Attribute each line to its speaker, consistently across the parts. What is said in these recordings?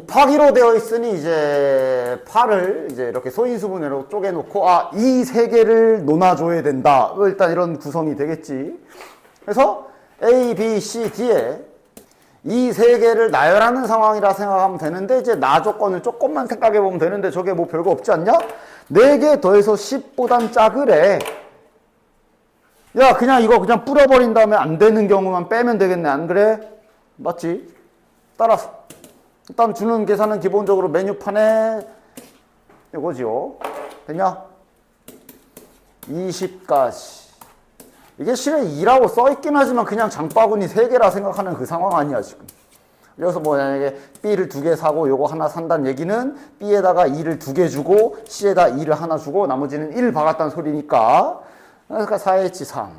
Speaker 1: 곱하기로 되어 있으니 이제 8을 이제 이렇게 소인수분해로 쪼개놓고 이 세 개를 논아줘야 된다. 일단 이런 구성이 되겠지. 그래서 A, B, C, D에 이 세 개를 나열하는 상황이라 생각하면 되는데 이제 나 조건을 조금만 생각해 보면 되는데 저게 뭐 별거 없지 않냐? 4개 더해서 10보단 작으래. 야, 그냥 이거 그냥 뿌려버린 다음에 안 되는 경우만 빼면 되겠네. 안 그래? 맞지? 따라서 일단 주는 계산은 기본적으로 메뉴판에 이거지요. 됐냐? 20까지. 이게 실은 2라고 써있긴 하지만 그냥 장바구니 3개라 생각하는 그 상황 아니야 지금. 그래서 뭐 만약에 B를 2개 사고 요거 하나 산다는 얘기는 B에다가 2를 2개 주고 C에다 2를 하나 주고 나머지는 1 박았다는 소리니까. 그러니까 4H 3.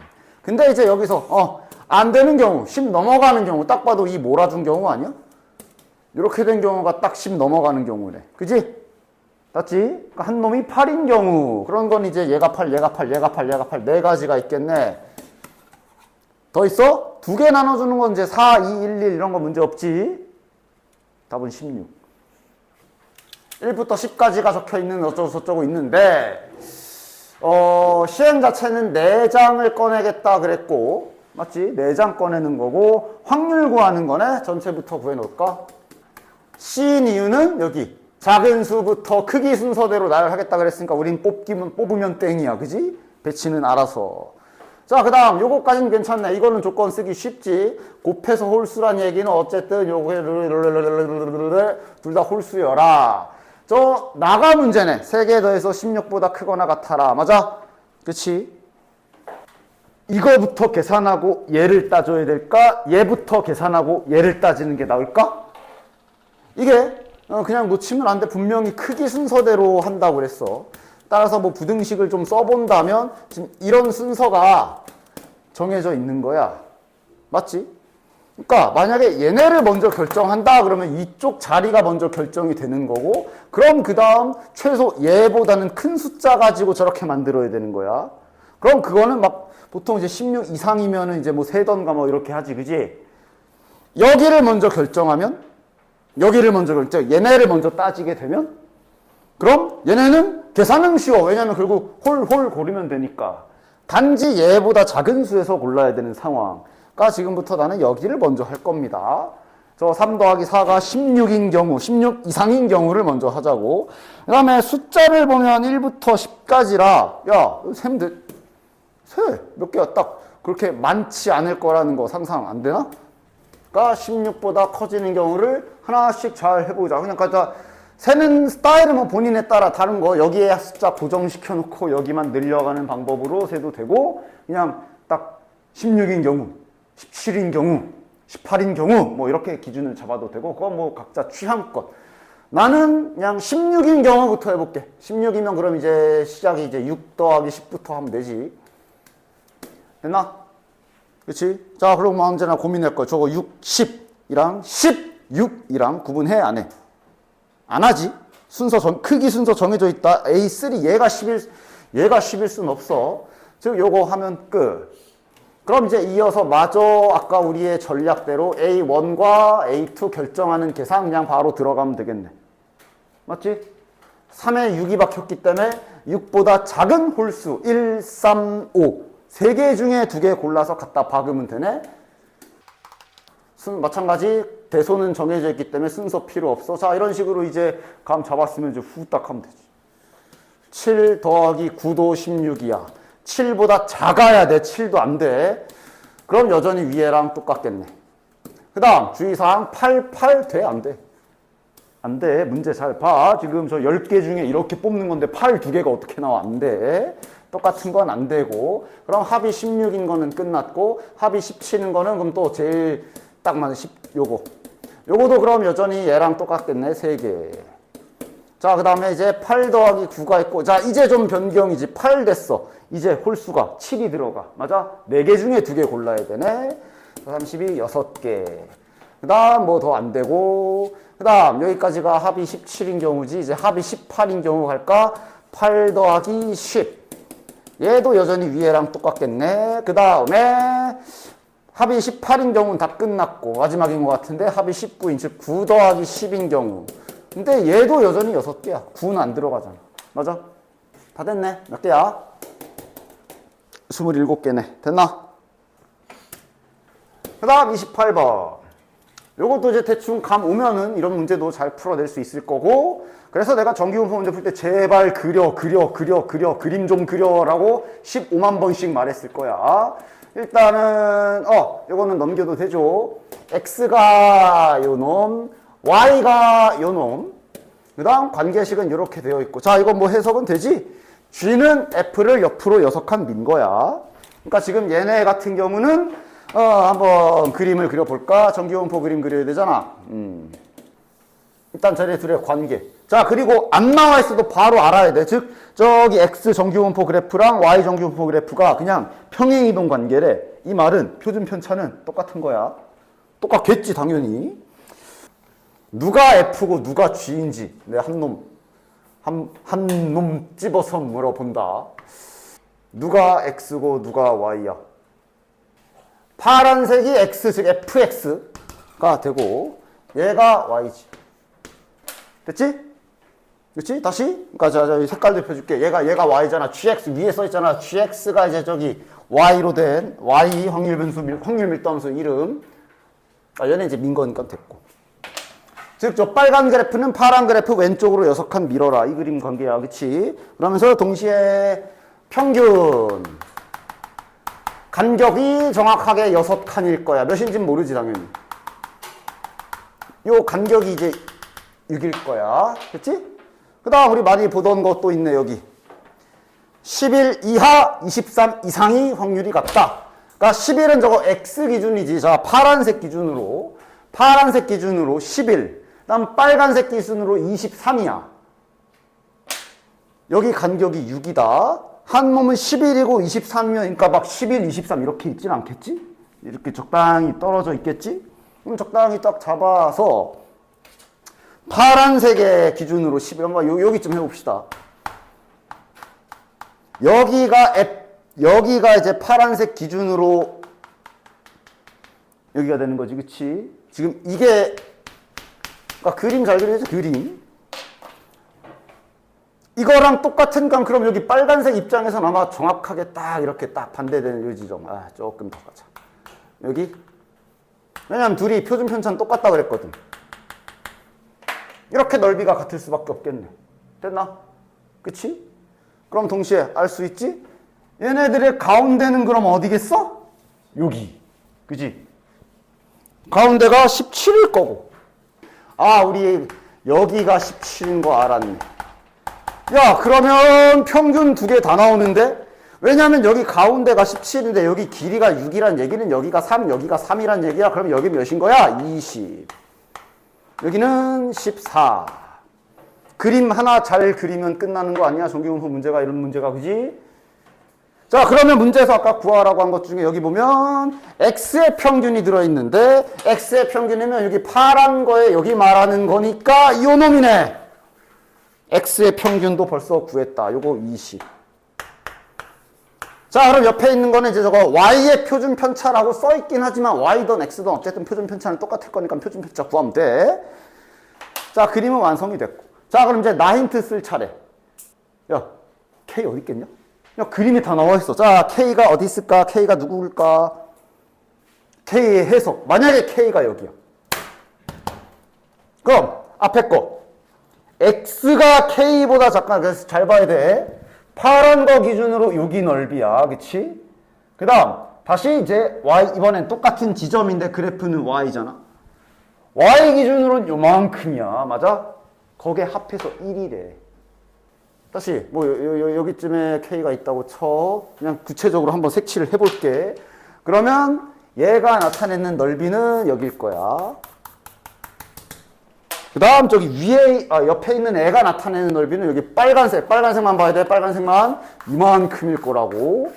Speaker 1: 근데 이제 여기서 안 되는 경우, 10 넘어가는 경우, 딱 봐도 이 몰아준 경우 아니야? 이렇게 된 경우가 딱 10 넘어가는 경우래. 그지? 맞지? 그러니까 한 놈이 8인 경우. 그런 건 이제 얘가 8, 얘가 8, 얘가 8, 얘가 8. 4가지가 있겠네. 더 있어? 2개 나눠주는 건 이제 4, 2, 1, 1 이런 거 문제 없지? 답은 16. 1부터 10까지가 적혀 있는 어쩌고 저쩌고 있는데, 시행 자체는 4장을 꺼내겠다 그랬고, 맞지? 4장 꺼내는 거고, 확률 구하는 거네? 전체부터 구해놓을까? C인 이유는 여기. 작은 수부터 크기 순서대로 나열하겠다 그랬으니까 우린 뽑으면 땡이야. 그지? 배치는 알아서. 자, 그 다음 요거까지는 괜찮네. 이거는 조건 쓰기 쉽지. 곱해서 홀수란 얘기는 어쨌든 요거 둘 다 홀수여라. 저 나가 문제네. 3개 더해서 16보다 크거나 같아라. 맞아? 그치? 이거부터 계산하고 얘를 따져야 될까? 얘부터 계산하고 얘를 따지는 게 나을까? 이게 그냥 놓치면 안 돼. 분명히 크기 순서대로 한다고 그랬어. 따라서 뭐 부등식을 좀 써본다면 지금 이런 순서가 정해져 있는 거야. 맞지? 그러니까 만약에 얘네를 먼저 결정한다 그러면 이쪽 자리가 먼저 결정이 되는 거고, 그럼 그 다음 최소 얘보다는 큰 숫자 가지고 저렇게 만들어야 되는 거야. 그럼 그거는 막 보통 이제 16 이상이면은 이제 뭐 세던가 뭐 이렇게 하지. 그지? 여기를 먼저 결정하면, 얘네를 먼저 따지게 되면, 그럼 얘네는 계산은 쉬워. 왜냐면 결국 홀 고르면 되니까. 단지 얘보다 작은 수에서 골라야 되는 상황가 지금부터 나는 여기를 먼저 할 겁니다. 저 3 더하기 4가 16인 경우, 16 이상인 경우를 먼저 하자고. 그 다음에 숫자를 보면 1부터 10까지라, 야, 셈들, 몇 개야? 딱 그렇게 많지 않을 거라는 거 상상 안 되나? 가 16보다 커지는 경우를 하나씩 잘 해보자. 그냥 갖다 세는 스타일은 뭐 본인에 따라 다른 거, 여기에 숫자 고정시켜 놓고 여기만 늘려가는 방법으로 세도 되고, 그냥 딱 16인 경우, 17인 경우, 18인 경우 뭐 이렇게 기준을 잡아도 되고, 그건 뭐 각자 취향껏. 나는 그냥 16인 경우부터 해볼게. 16이면 그럼 이제 시작이 이제 6 더하기 10부터 하면 되지. 됐나? 그치? 자, 그럼 언제나 고민할 거야. 저거 6, 10이랑 16이랑 구분해, 안 해? 안 하지? 크기 순서 정해져 있다. A3, 얘가 10일 순 없어. 즉, 요거 하면 끝. 그럼 이제 이어서 마저 아까 우리의 전략대로 A1과 A2 결정하는 계산 그냥 바로 들어가면 되겠네. 맞지? 3에 6이 박혔기 때문에 6보다 작은 홀수 1, 3, 5 3개 중에 2개 골라서 갖다 박으면 되네. 마찬가지 대소는 정해져 있기 때문에 순서 필요 없어. 자, 이런 식으로 이제 감 잡았으면 이제 후딱 하면 되지. 7 더하기 9도 16이야. 7보다 작아야 돼. 7도 안 돼. 그럼 여전히 위에랑 똑같겠네. 그 다음 주의사항 8 돼? 안 돼? 안 돼. 문제 잘 봐. 지금 저 10개 중에 이렇게 뽑는 건데 8 2개가 어떻게 나와? 안 돼. 똑같은 건 안 되고. 그럼 합이 16인 거는 끝났고, 합이 17인 거는 그럼 또 제일 딱 맞는 요거도 그럼 여전히 얘랑 똑같겠네. 3개. 자, 그 다음에 이제 8 더하기 9가 있고, 자, 이제 좀 변경이지. 8 됐어. 이제 홀수가 7이 들어가. 맞아? 4개 중에 2개 골라야 되네. 32, 6개. 그 다음 뭐 더 안 되고, 그 다음 여기까지가 합이 17인 경우지. 이제 합이 18인 경우 갈까? 8 더하기 10. 얘도 여전히 위에랑 똑같겠네. 그 다음에 합이 18인 경우는 다 끝났고 마지막인 것 같은데 합이 19인 즉 9 더하기 10인 경우. 근데 얘도 여전히 6개야. 9는 안 들어가잖아. 맞아? 다 됐네. 몇 개야? 27개네. 됐나? 그 다음 28번. 요것도 이제 대충 감 오면은 이런 문제도 잘 풀어낼 수 있을 거고, 그래서 내가 정기분포 문제 풀 때 제발 그림 좀 그려라고 15만 번씩 말했을 거야. 일단은 요거는 넘겨도 되죠. x가 요놈, y가 요놈. 그 다음 관계식은 이렇게 되어 있고, 자 이건 뭐 해석은 되지? g는 f를 옆으로 6칸 민 거야. 그러니까 지금 얘네 같은 경우는 한번 그림을 그려볼까? 정기분포 그림 그려야 되잖아. 일단 쟤네 둘의 관계. 자, 그리고 안 나와 있어도 바로 알아야 돼. 즉, 저기 x 정기분포 그래프랑 y 정기분포 그래프가 그냥 평행이동 관계래. 이 말은 표준 편차는 똑같은 거야. 똑같겠지, 당연히. 누가 f고 누가 g인지 내가 한 놈 집어서 물어본다. 누가 x고 누가 y야? 파란색이 x, 즉 fx가 되고 얘가 y지. 됐지? 그렇지? 다시? 그러니까 자, 색깔도 펴줄게. 얘가 y잖아. gx 위에 써 있잖아. gx가 이제 저기 y로 된 y 확률 밀도함수 이름. 얘는 이제 민 거니까 됐고. 즉, 저 빨간 그래프는 파란 그래프 왼쪽으로 6칸 밀어라. 이 그림 관계야. 그치? 그러면서 동시에 평균. 간격이 정확하게 6칸일 거야. 몇인지는 모르지, 당연히. 요 간격이 이제 6일 거야. 그치? 그 다음 우리 많이 보던 것도 있네, 여기. 11 이하, 23 이상이 확률이 같다. 그러니까 11은 저거 X 기준이지. 자, 파란색 기준으로 11. 그 다음 빨간색 기준으로 23이야. 여기 간격이 6이다. 한 몸은 11이고 23이면, 그러니까 막 11, 23 이렇게 있진 않겠지? 이렇게 적당히 떨어져 있겠지? 그럼 적당히 딱 잡아서 파란색의 기준으로 11, 한번 여기쯤 해봅시다. 여기가 이제 파란색 기준으로 여기가 되는 거지, 그치? 지금 이게, 그러니까 그림 잘 그려야지, 그림. 이거랑 똑같은 건 그럼 여기 빨간색 입장에서는 아마 정확하게 딱 이렇게 딱 반대되는 이 지점. 조금 더 가자. 여기. 왜냐면 둘이 표준 편차는 똑같다 그랬거든. 이렇게 넓이가 같을 수밖에 없겠네. 됐나? 그치? 그럼 동시에 알 수 있지? 얘네들의 가운데는 그럼 어디겠어? 여기. 그치? 가운데가 17일 거고. 우리 여기가 17인 거 알았네. 야, 그러면 평균 2개 다 나오는데? 왜냐면 여기 가운데가 17인데 여기 길이가 6이란 얘기는 여기가 3, 여기가 3이란 얘기야. 그럼 여기 몇인 거야? 20. 여기는 14. 그림 하나 잘 그리면 끝나는 거 아니야? 정기분포 문제가 이런 문제가, 그지? 자, 그러면 문제에서 아까 구하라고 한 것 중에 여기 보면 x의 평균이 들어있는데 x의 평균이면 여기 파란 거에 여기 말하는 거니까 이 놈이네. x의 평균도 벌써 구했다. 요거 20. 자, 그럼 옆에 있는 거는 이제 저거 y의 표준 편차라고 써있긴 하지만 y든 x든 어쨌든 표준 편차는 똑같을 거니까 표준 편차 구하면 돼. 자, 그림은 완성이 됐고. 자, 그럼 이제 나 힌트 쓸 차례. 야, k 어디 있겠냐? 야, 그림이 다 나와 있어. 자, k가 어디 있을까? k가 누구일까? k의 해석. 만약에 k가 여기야. 그럼 앞에 거. x가 k보다 작다. 그래서 잘 봐야 돼. 파란 거 기준으로 여기 넓이야. 그치? 그 다음 다시 이제 y, 이번엔 똑같은 지점인데 그래프는 y잖아. y 기준으로는 요만큼이야. 맞아? 거기에 합해서 1이래. 다시 뭐 여기쯤에 k가 있다고 쳐. 그냥 구체적으로 한번 색칠을 해볼게. 그러면 얘가 나타내는 넓이는 여길 거야. 그 다음 저기 위에 옆에 있는 애가 나타내는 넓이는 여기 빨간색만 봐야 돼. 빨간색만 이만큼일 거라고.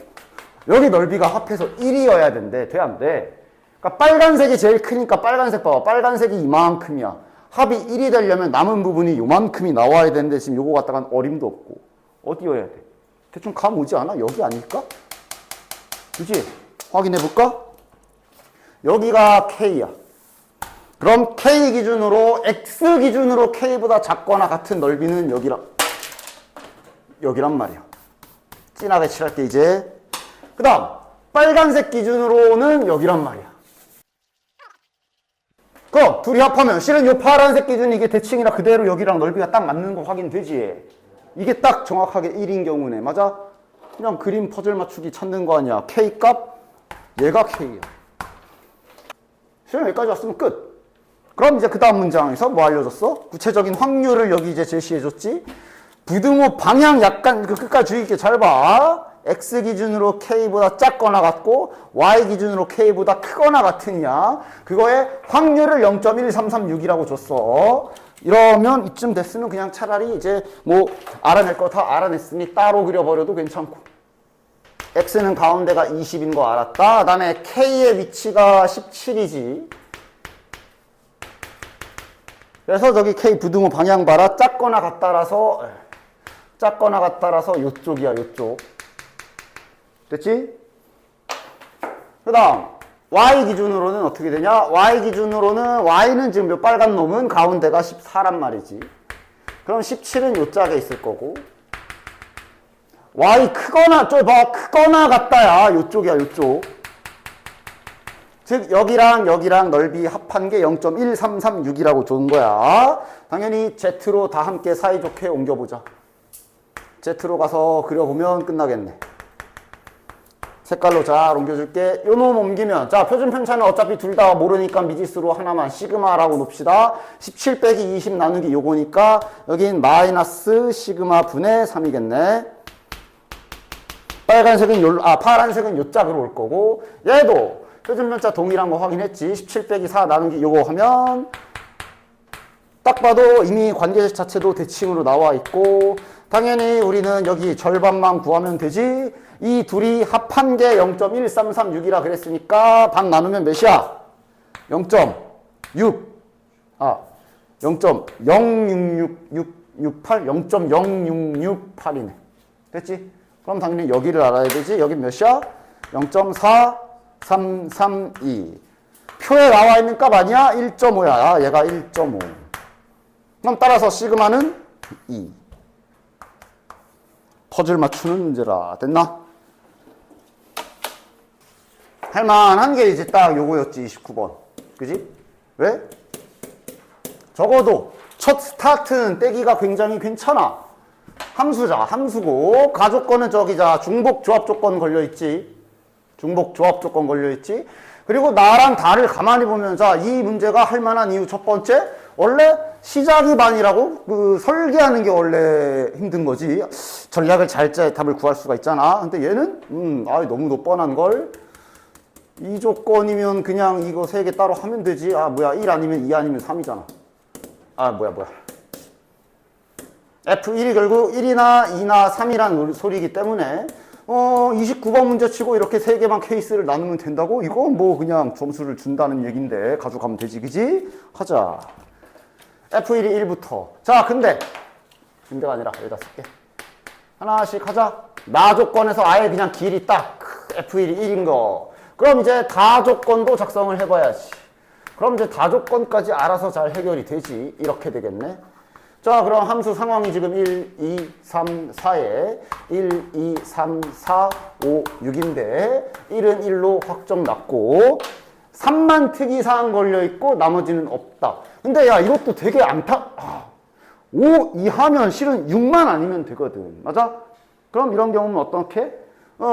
Speaker 1: 여기 넓이가 합해서 1이어야 된대. 돼 안 돼? 그러니까 빨간색이 제일 크니까 빨간색 봐봐. 빨간색이 이만큼이야. 합이 1이 되려면 남은 부분이 요만큼이 나와야 되는데 지금 요거 갖다가 어림도 없고. 어디여야 돼? 대충 감 오지 않아? 여기 아닐까? 그치? 확인해 볼까? 여기가 K야. 그럼 K 기준으로 X 기준으로 K보다 작거나 같은 넓이는 여기란 말이야. 진하게 칠할게 이제. 그 다음 빨간색 기준으로는 여기란 말이야. 그럼 둘이 합하면 실은 이 파란색 기준이 이게 대칭이라 그대로 여기랑 넓이가 딱 맞는 거 확인되지. 이게 딱 정확하게 1인 경우네. 맞아? 그냥 그림 퍼즐 맞추기 찾는 거 아니야. K 값 얘가 K야. 실은 여기까지 왔으면 끝. 그럼 이제 그 다음 문장에서 뭐 알려줬어? 구체적인 확률을 여기 이제 제시해줬지. 부등호 방향 약간 그 끝까지 주의 깊게 잘 봐. X 기준으로 K보다 작거나 같고 Y 기준으로 K보다 크거나 같으냐. 그거에 확률을 0.1336이라고 줬어. 이러면 이쯤 됐으면 그냥 차라리 이제 뭐 알아낼 거 다 알아냈으니 따로 그려버려도 괜찮고. X는 가운데가 20인 거 알았다. 그 다음에 K의 위치가 17이지. 그래서 저기 K 부등호 방향 봐라. 작거나 같다라서 요쪽이야, 요쪽. 됐지? 그 다음 Y 기준으로는 어떻게 되냐? Y 기준으로는 Y는 지금 요 빨간 놈은 가운데가 14란 말이지. 그럼 17은 요 짝에 있을 거고 Y 크거나 크거나 같다야. 요쪽이야, 요쪽. 즉 여기랑 넓이 합한 게 0.1336이라고 준 거야. 당연히 Z로 다 함께 사이좋게 옮겨보자. Z로 가서 그려보면 끝나겠네. 색깔로 잘 옮겨줄게. 요 놈 옮기면 자 표준 편차는 어차피 둘 다 모르니까 미지수로 하나만 시그마라고 놉시다. 17 빼기 20 나누기 요거니까 여긴 마이너스 시그마 분의 3이겠네. 파란색은 요 짝으로 올 거고 얘도 표준 편차 동일한 거 확인했지. 17 빼기 4 나누기 요거 하면 딱 봐도 이미 관계식 자체도 대칭으로 나와 있고 당연히 우리는 여기 절반만 구하면 되지. 이 둘이 합한 게 0.1336이라 그랬으니까 반 나누면 몇이야? 0.6 0.066668 0.0668이네. 됐지? 그럼 당연히 여기를 알아야 되지. 여긴 몇이야? 0.4332. 표에 나와 있는 값 아니야? 1.5야. 얘가 1.5. 그럼 따라서 시그마는 2. 퍼즐 맞추는 문제라. 됐나? 할만한 게 이제 딱 요거였지. 29번. 그지? 왜? 적어도 첫 스타트는 떼기가 굉장히 괜찮아. 함수자, 함수고 가조건은 저기자 중복 조합 조건 걸려있지. 중복 조합 조건 걸려있지. 그리고 나랑 다를 가만히 보면 자, 이 문제가 할만한 이유 첫 번째, 원래 시작이 반이라고 그 설계하는 게 원래 힘든 거지. 전략을 잘 짜야 답을 구할 수가 있잖아. 근데 얘는 너무 뻔한 걸. 이 조건이면 그냥 이거 3개 따로 하면 되지. 1 아니면 2 아니면 3이잖아. F1이 결국 1이나 2나 3이란 소리이기 때문에 29번 문제 치고 이렇게 3개만 케이스를 나누면 된다고? 이거 뭐 그냥 점수를 준다는 얘긴데 가져가면 되지, 그지? 하자. F1이 1부터. 자, 근데가 아니라 여기다 쓸게. 하나씩 하자. 나 조건에서 아예 그냥 길이 딱 F1이 1인 거. 그럼 이제 다 조건도 작성을 해봐야지. 그럼 이제 다 조건까지 알아서 잘 해결이 되지. 이렇게 되겠네. 자, 그럼 함수 상황이 지금 1, 2, 3, 4에 1, 2, 3, 4, 5, 6인데 1은 1로 확정 났고 3만 특이사항 걸려있고 나머지는 없다. 근데 야, 이것도 되게 5 이하면 실은 6만 아니면 되거든. 맞아? 그럼 이런 경우는 어떻게?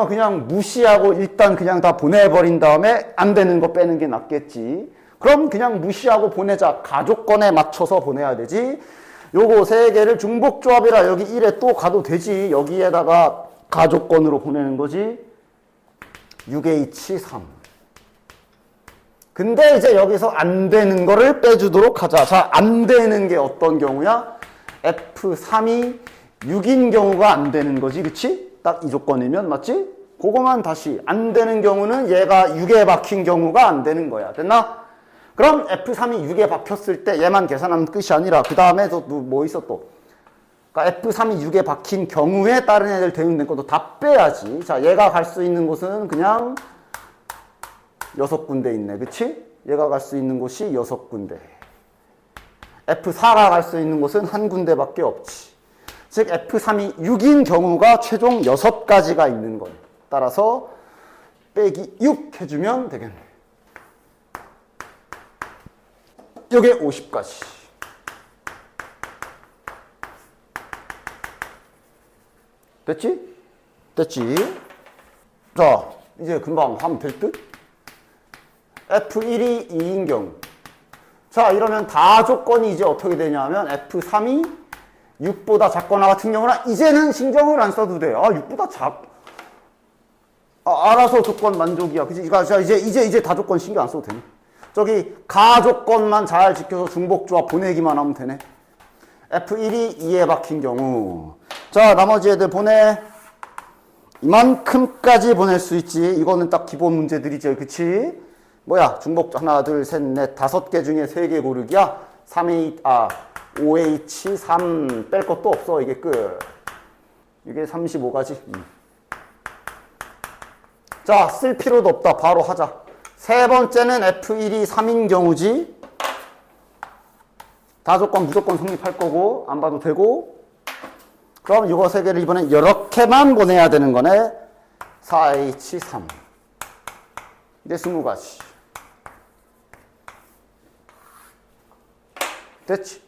Speaker 1: 그냥 무시하고 일단 그냥 다 보내버린 다음에 안 되는 거 빼는 게 낫겠지. 그럼 그냥 무시하고 보내자. 가조건에 맞춰서 보내야 되지. 요거 3개를 중복조합이라 여기 1에 또 가도 되지. 여기에다가 가조건으로 보내는 거지. 6H3. 근데 이제 여기서 안 되는 거를 빼주도록 하자. 자, 안 되는 게 어떤 경우야? F3이 6인 경우가 안 되는 거지. 그치? 딱 이 조건이면 맞지? 그거만 다시. 안 되는 경우는 얘가 6에 박힌 경우가 안 되는 거야. 됐나? 그럼 F3이 6에 박혔을 때 얘만 계산하면 끝이 아니라 그 다음에 뭐 있어 또. 그러니까 F3이 6에 박힌 경우에 다른 애들 대응된 것도 다 빼야지. 자, 얘가 갈 수 있는 곳은 그냥 6군데 있네. 그치? 얘가 갈 수 있는 곳이 6군데. F4가 갈 수 있는 곳은 한 군데밖에 없지. 즉 F3이 6인 경우가 최종 6가지가 있는 거예요. 따라서 빼기 6 해주면 되겠네. 요게 50가지. 됐지? 됐지? 자, 이제 금방 하면 될 듯? F1이 2인 경우. 자, 이러면 다 조건이 이제 어떻게 되냐면 F3이 6보다 작거나 같은 경우나 이제는 신경을 안 써도 돼. 아, 6보다 알아서 조건 만족이야. 그치? 자, 이제 다 조건 신경 안 써도 되네. 저기 가 조건만 잘 지켜서 중복조합 보내기만 하면 되네. F1이 2에 박힌 경우. 자, 나머지 애들 보내. 이만큼까지 보낼 수 있지. 이거는 딱 기본 문제들이죠. 그치? 뭐야? 중복 하나, 둘, 셋, 넷, 5개 중에 3개 고르기야. 5H, 3 뺄 것도 없어. 이게 끝. 이게 35가지. 자, 쓸 필요도 없다. 바로 하자. 세 번째는 F1이 3인 경우지. 다 조건 무조건 성립할 거고 안 봐도 되고. 그럼 이거 3개를 이번엔 이렇게만 보내야 되는 거네. 4H, 3. 이제 20가지. 됐지?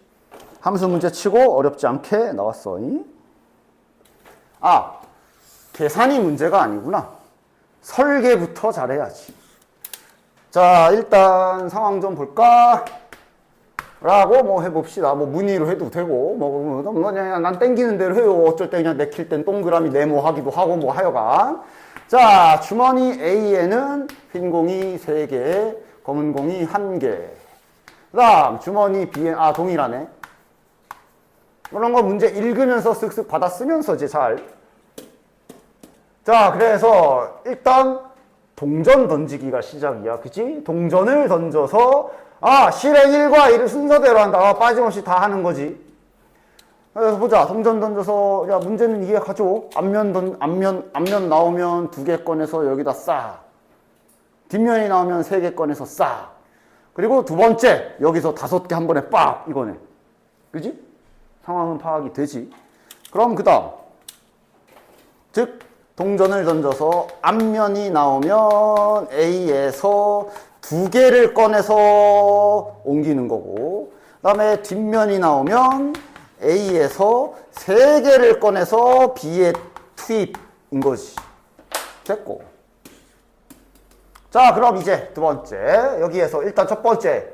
Speaker 1: 함수 문제 치고 어렵지 않게 나왔어. 아, 계산이 문제가 아니구나. 설계부터 잘해야지. 자, 일단 상황 좀 볼까? 라고 뭐 해봅시다. 뭐 문의로 해도 되고, 그냥 난 땡기는 대로 해요. 어쩔 때 그냥 내킬 땐 동그라미 네모하기도 하고 뭐 하여간. 자, 주머니 A에는 흰 공이 3개, 검은 공이 1개. 그 다음 주머니 B에, 동일하네. 그런 거 문제 읽으면서 쓱쓱 받아 쓰면서 이제 잘. 자, 그래서 일단 동전 던지기가 시작이야. 그치? 동전을 던져서 실행 1과 2를 순서대로 한다. 빠짐없이 다 하는 거지. 그래서 보자. 동전 던져서, 야, 문제는 이게 가져. 앞면 나오면 2개 꺼내서 여기다 싹. 뒷면이 나오면 3개 꺼내서 싹. 그리고 두 번째, 여기서 5개 한 번에 빡! 이거네. 그지? 상황은 파악이 되지. 그럼 그 다음. 즉, 동전을 던져서 앞면이 나오면 A에서 2개를 꺼내서 옮기는 거고, 그 다음에 뒷면이 나오면 A에서 3개를 꺼내서 B에 투입인 거지. 됐고. 자, 그럼 이제 두 번째. 여기에서 일단 첫 번째.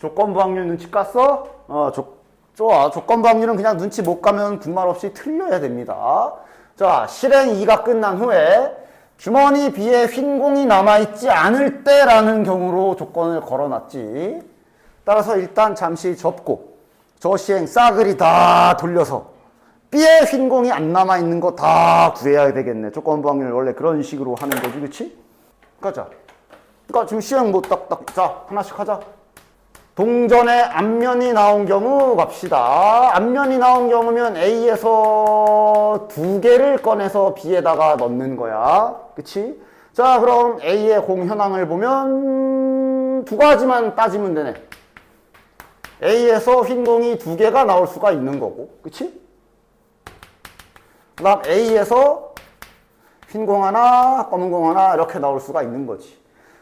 Speaker 1: 조건부 확률 눈치 깠어? 좋아. 조건부 확률은 그냥 눈치 못 가면 군말 없이 틀려야 됩니다. 자, 실행 2가 끝난 후에 주머니 B에 흰 공이 남아있지 않을 때라는 경우로 조건을 걸어놨지. 따라서 일단 잠시 접고 저 시행 싸그리 다 돌려서 B에 흰 공이 안 남아있는 거 다 구해야 되겠네. 조건부 확률 원래 그런 식으로 하는 거지. 그치? 가자. 그러니까 지금 시행 뭐 자, 하나씩 하자. 동전의 앞면이 나온 경우 갑시다. 앞면이 나온 경우면 A에서 2개를 꺼내서 B에다가 넣는 거야. 그치? 자, 그럼 A의 공 현황을 보면 2가지만 따지면 되네. A에서 흰 공이 2개가 나올 수가 있는 거고. 그치? 그 다음 A에서 흰 공 하나, 검은 공 하나 이렇게 나올 수가 있는 거지.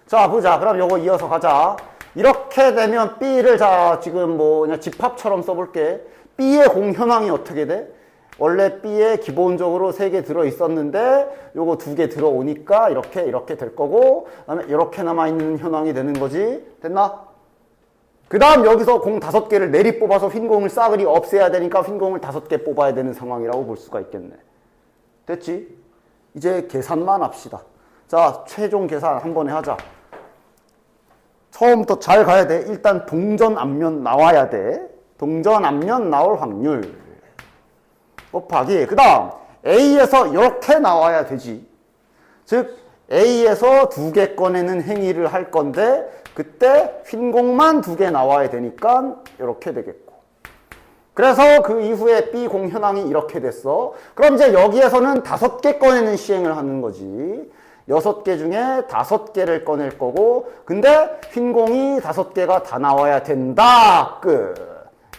Speaker 1: 자, 보자. 그럼 요거 이어서 가자. 이렇게 되면 B를 지금 뭐 그냥 집합처럼 써볼게. B의 공 현황이 어떻게 돼? 원래 B에 기본적으로 3개 들어 있었는데 요거 2개 들어오니까 이렇게 될 거고, 그다음에 이렇게 남아 있는 현황이 되는 거지. 됐나? 그 다음 여기서 공 5개를 내리 뽑아서 흰 공을 싸그리 없애야 되니까 흰 공을 5개 뽑아야 되는 상황이라고 볼 수가 있겠네. 됐지? 이제 계산만 합시다. 자, 최종 계산 한 번에 하자. 처음부터 잘 가야 돼. 일단 동전 앞면 나와야 돼. 동전 앞면 나올 확률 곱하기, 그 다음 A에서 이렇게 나와야 되지. 즉 A에서 2개 꺼내는 행위를 할 건데 그때 흰 공만 2개 나와야 되니까 이렇게 되겠고, 그래서 그 이후에 B 공 현황이 이렇게 됐어. 그럼 이제 여기에서는 5개 꺼내는 시행을 하는 거지. 6개 중에 5개를 꺼낼 거고, 근데 흰 공이 5개가 다 나와야 된다. 끝.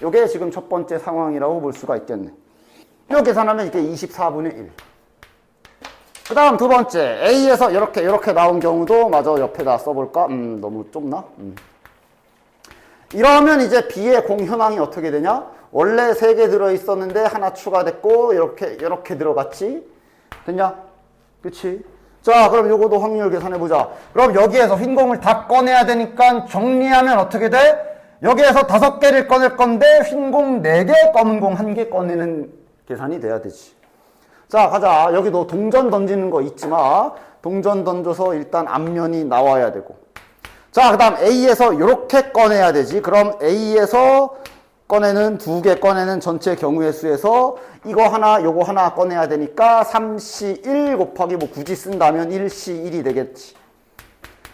Speaker 1: 요게 지금 첫 번째 상황이라고 볼 수가 있겠네. 요 계산하면 이게 24분의 1. 그 다음 두 번째, A에서 이렇게 나온 경우도 마저 옆에다 써볼까? 너무 좁나? 이러면 이제 B의 공 현황이 어떻게 되냐? 원래 3개 들어있었는데 하나 추가됐고, 이렇게 들어갔지? 됐냐? 그치? 자, 그럼 요거도 확률 계산해보자. 그럼 여기에서 흰 공을 다 꺼내야 되니까 정리하면 어떻게 돼? 여기에서 5개를 꺼낼 건데, 흰 공 4개, 검은 공 1개 꺼내는 계산이 돼야 되지. 자, 가자. 여기도 동전 던지는 거 잊지 마. 동전 던져서 일단 앞면이 나와야 되고. 자, 그 다음 A에서 이렇게 꺼내야 되지. 그럼 A에서 꺼내는 2개 꺼내는 전체 경우의 수에서 이거 하나, 요거 하나 꺼내야 되니까 3C1 곱하기 뭐 굳이 쓴다면 1C1이 되겠지.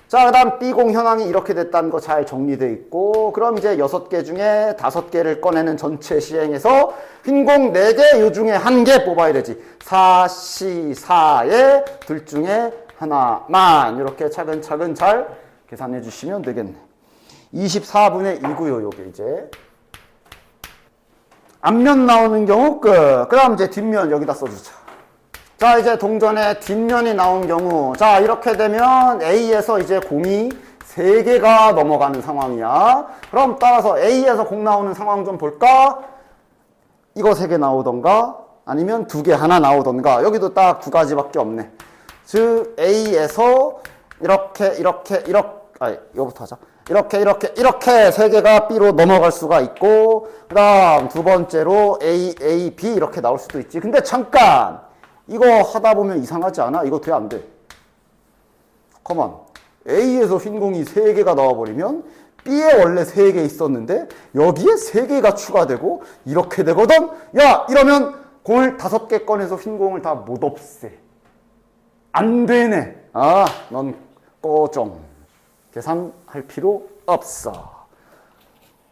Speaker 1: 자, 그 다음 B공 현황이 이렇게 됐다는 거 잘 정리되어 있고, 그럼 이제 6개 중에 5개를 꺼내는 전체 시행에서 흰공 4개, 요 중에 1개 뽑아야 되지. 4C4의 둘 중에 하나만 이렇게 차근차근 잘 계산해 주시면 되겠네. 24분의 2고요, 요게 이제. 앞면 나오는 경우 끝. 그 다음 이제 뒷면 여기다 써주자. 자, 이제 동전의 뒷면이 나온 경우. 자, 이렇게 되면 A에서 이제 공이 3개가 넘어가는 상황이야. 그럼 따라서 A에서 공 나오는 상황 좀 볼까? 이거 3개 나오던가, 아니면 2개 하나 나오던가. 여기도 딱 2가지밖에 없네. 즉, A에서 이렇게, 이거부터 하자. 이렇게 3개가 B로 넘어갈 수가 있고, 그 다음 두 번째로 A, B 이렇게 나올 수도 있지. 근데 잠깐! 이거 하다 보면 이상하지 않아? 이거 돼, 안 돼? 컴온. A에서 흰 공이 3개가 나와버리면 B에 원래 3개 있었는데 여기에 3개가 추가되고 이렇게 되거든? 야! 이러면 공을 5개 꺼내서 흰 공을 다 못 없애. 안 되네. 아, 넌 꺼좀. 계산할 필요 없어.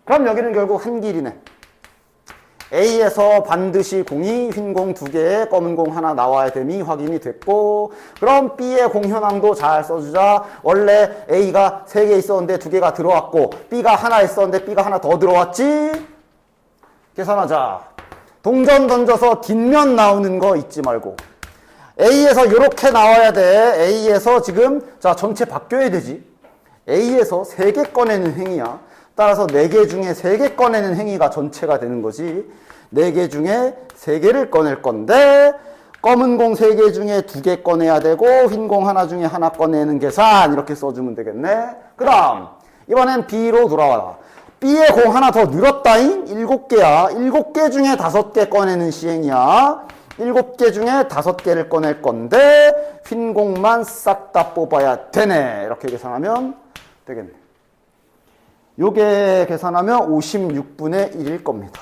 Speaker 1: 그럼 여기는 결국 한 길이네. A에서 반드시 공이 흰 공 2개, 검은 공 하나 나와야 됨이 확인이 됐고, 그럼 B의 공 현황도 잘 써주자. 원래 A가 3개 있었는데 2개가 들어왔고, B가 하나 있었는데 B가 하나 더 들어왔지? 계산하자. 동전 던져서 뒷면 나오는 거 잊지 말고. A에서 이렇게 나와야 돼. A에서 지금, 자, 전체 바뀌어야 되지. A에서 3개 꺼내는 행위야. 따라서 4개 중에 3개 꺼내는 행위가 전체가 되는 거지. 4개 중에 3개를 꺼낼 건데, 검은 공 3개 중에 2개 꺼내야 되고, 흰 공 하나 중에 하나 꺼내는 계산, 이렇게 써주면 되겠네. 그 다음, 이번엔 B로 돌아와라. B에 공 하나 더 늘었다잉? 7개야. 7개 중에 5개 꺼내는 시행이야. 7개 중에 5개를 꺼낼 건데, 흰 공만 싹 다 뽑아야 되네. 이렇게 계산하면 되겠네. 요게 계산하면 56분의 1일 겁니다.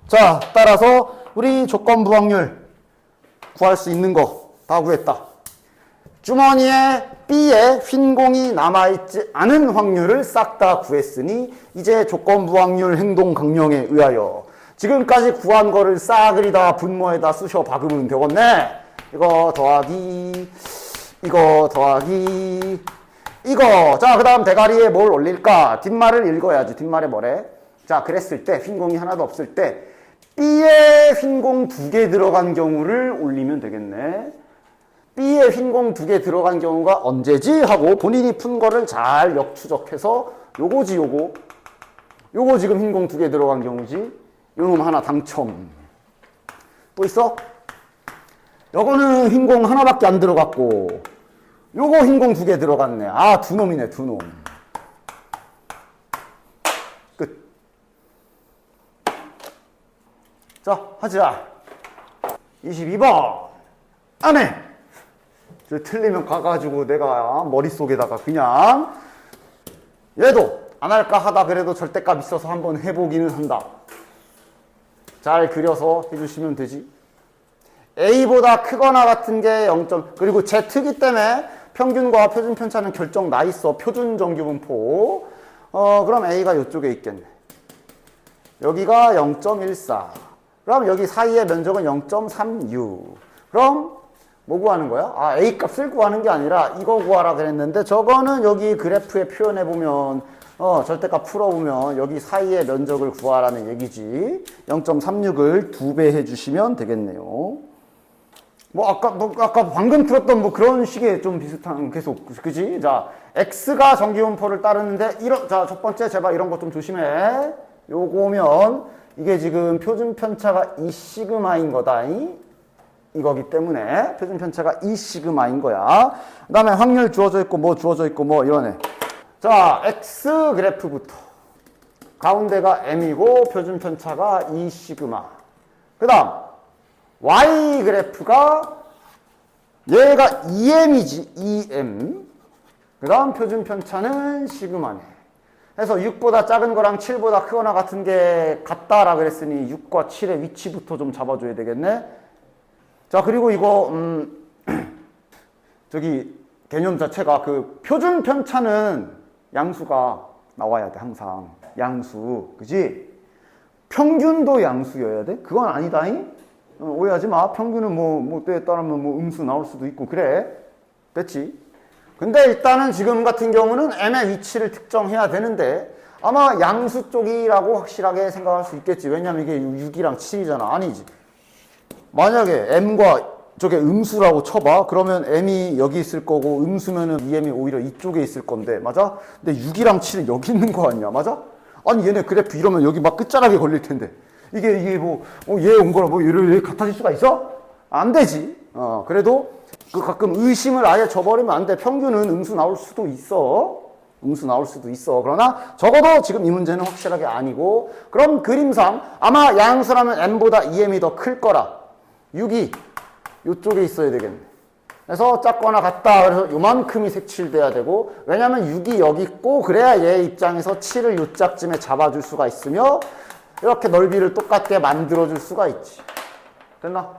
Speaker 1: 자, 따라서 우리 조건부 확률 구할 수 있는 거 다 구했다. 주머니에 B에 흰 공이 남아있지 않은 확률을 싹 다 구했으니 이제 조건부 확률 행동 강령에 의하여 지금까지 구한 거를 싸그리다 분모에다 쑤셔 박으면 되겠네. 이거 더하기, 이거 더하기, 이거. 자, 그 다음 대가리에 뭘 올릴까? 뒷말을 읽어야지. 뒷말에 뭐래? 자, 그랬을 때, 흰 공이 하나도 없을 때, B에 흰 공 2개 들어간 경우를 올리면 되겠네. B에 흰 공 2개 들어간 경우가 언제지? 하고 본인이 푼 거를 잘 역추적해서 요거지, 요거. 요거 지금 흰 공 2개 들어간 경우지. 요놈 하나 당첨. 또 있어? 요거는 흰 공 하나밖에 안 들어갔고, 요거 흰 공 2개 들어갔네. 아, 2놈이네, 2놈. 끝. 자, 하자. 22번. 안 해. 저 틀리면 가가지고 내가 머릿속에다가 그냥 얘도 안 할까 하다 그래도 절대값 있어서 한번 해보기는 한다. 잘 그려서 해주시면 되지. A보다 크거나 같은 게 0점. 그리고 Z기 때문에 평균과 표준 편차는 결정 나 있어. 표준 정규분포. 그럼 A가 이쪽에 있겠네. 여기가 0.14. 그럼 여기 사이의 면적은 0.36. 그럼 뭐 구하는 거야? 아, A 값을 구하는 게 아니라 이거 구하라 그랬는데 저거는 여기 그래프에 표현해 보면 절대값 풀어보면 여기 사이의 면적을 구하라는 얘기지. 0.36을 2배 해주시면 되겠네요. 아까 방금 풀었던 뭐 그런 식의 좀 비슷한 계속, 그지? 자, X가 전기분포를 따르는데, 자, 첫 번째, 제발 이런 거 좀 조심해. 요거면, 이게 지금 표준 편차가 2시그마인 거다. 이거기 때문에, 표준 편차가 2시그마인 거야. 그 다음에 확률 주어져 있고, 뭐 주어져 있고, 뭐 이러네. 자, X 그래프부터. 가운데가 M이고, 표준 편차가 2시그마. 그 다음, Y 그래프가 얘가 2m이지, 2m. 그 다음 표준 편차는 시그마네. 그래서 6보다 작은 거랑 7보다 크거나 같은 게 같다라 그랬으니 6과 7의 위치부터 좀 잡아줘야 되겠네. 자, 그리고 이거 저기 개념 자체가 그 표준 편차는 양수가 나와야 돼, 항상. 양수, 그지? 평균도 양수여야 돼? 그건 아니다잉? 오해하지 마. 평균은 뭐 때에 따르면 뭐 음수 나올 수도 있고 그래. 됐지? 근데 일단은 지금 같은 경우는 M의 위치를 특정해야 되는데 아마 양수 쪽이라고 확실하게 생각할 수 있겠지. 왜냐면 이게 6이랑 7이잖아. 아니지. 만약에 M과 저게 음수라고 쳐봐. 그러면 M이 여기 있을 거고 음수면은 2M이 오히려 이쪽에 있을 건데. 맞아? 근데 6이랑 7은 여기 있는 거 아니야. 맞아? 아니 얘네 그래프 이러면 여기 막 끝자락에 걸릴 텐데. 이게 얘 온 거라 얘를 같아질 수가 있어? 안 되지. 그래도 그 가끔 의심을 아예 줘버리면 안 돼. 평균은 음수 나올 수도 있어. 음수 나올 수도 있어. 그러나 적어도 지금 이 문제는 확실하게 아니고, 그럼 그림상 아마 양수라면 M보다 2M이 더 클 거라. 6이 이쪽에 있어야 되겠네. 그래서 작거나 같다. 그래서 요만큼이 색칠돼야 되고, 왜냐면 6이 여기 있고, 그래야 얘 입장에서 7을 요짝쯤에 잡아줄 수가 있으며, 이렇게 넓이를 똑같게 만들어줄 수가 있지. 됐나?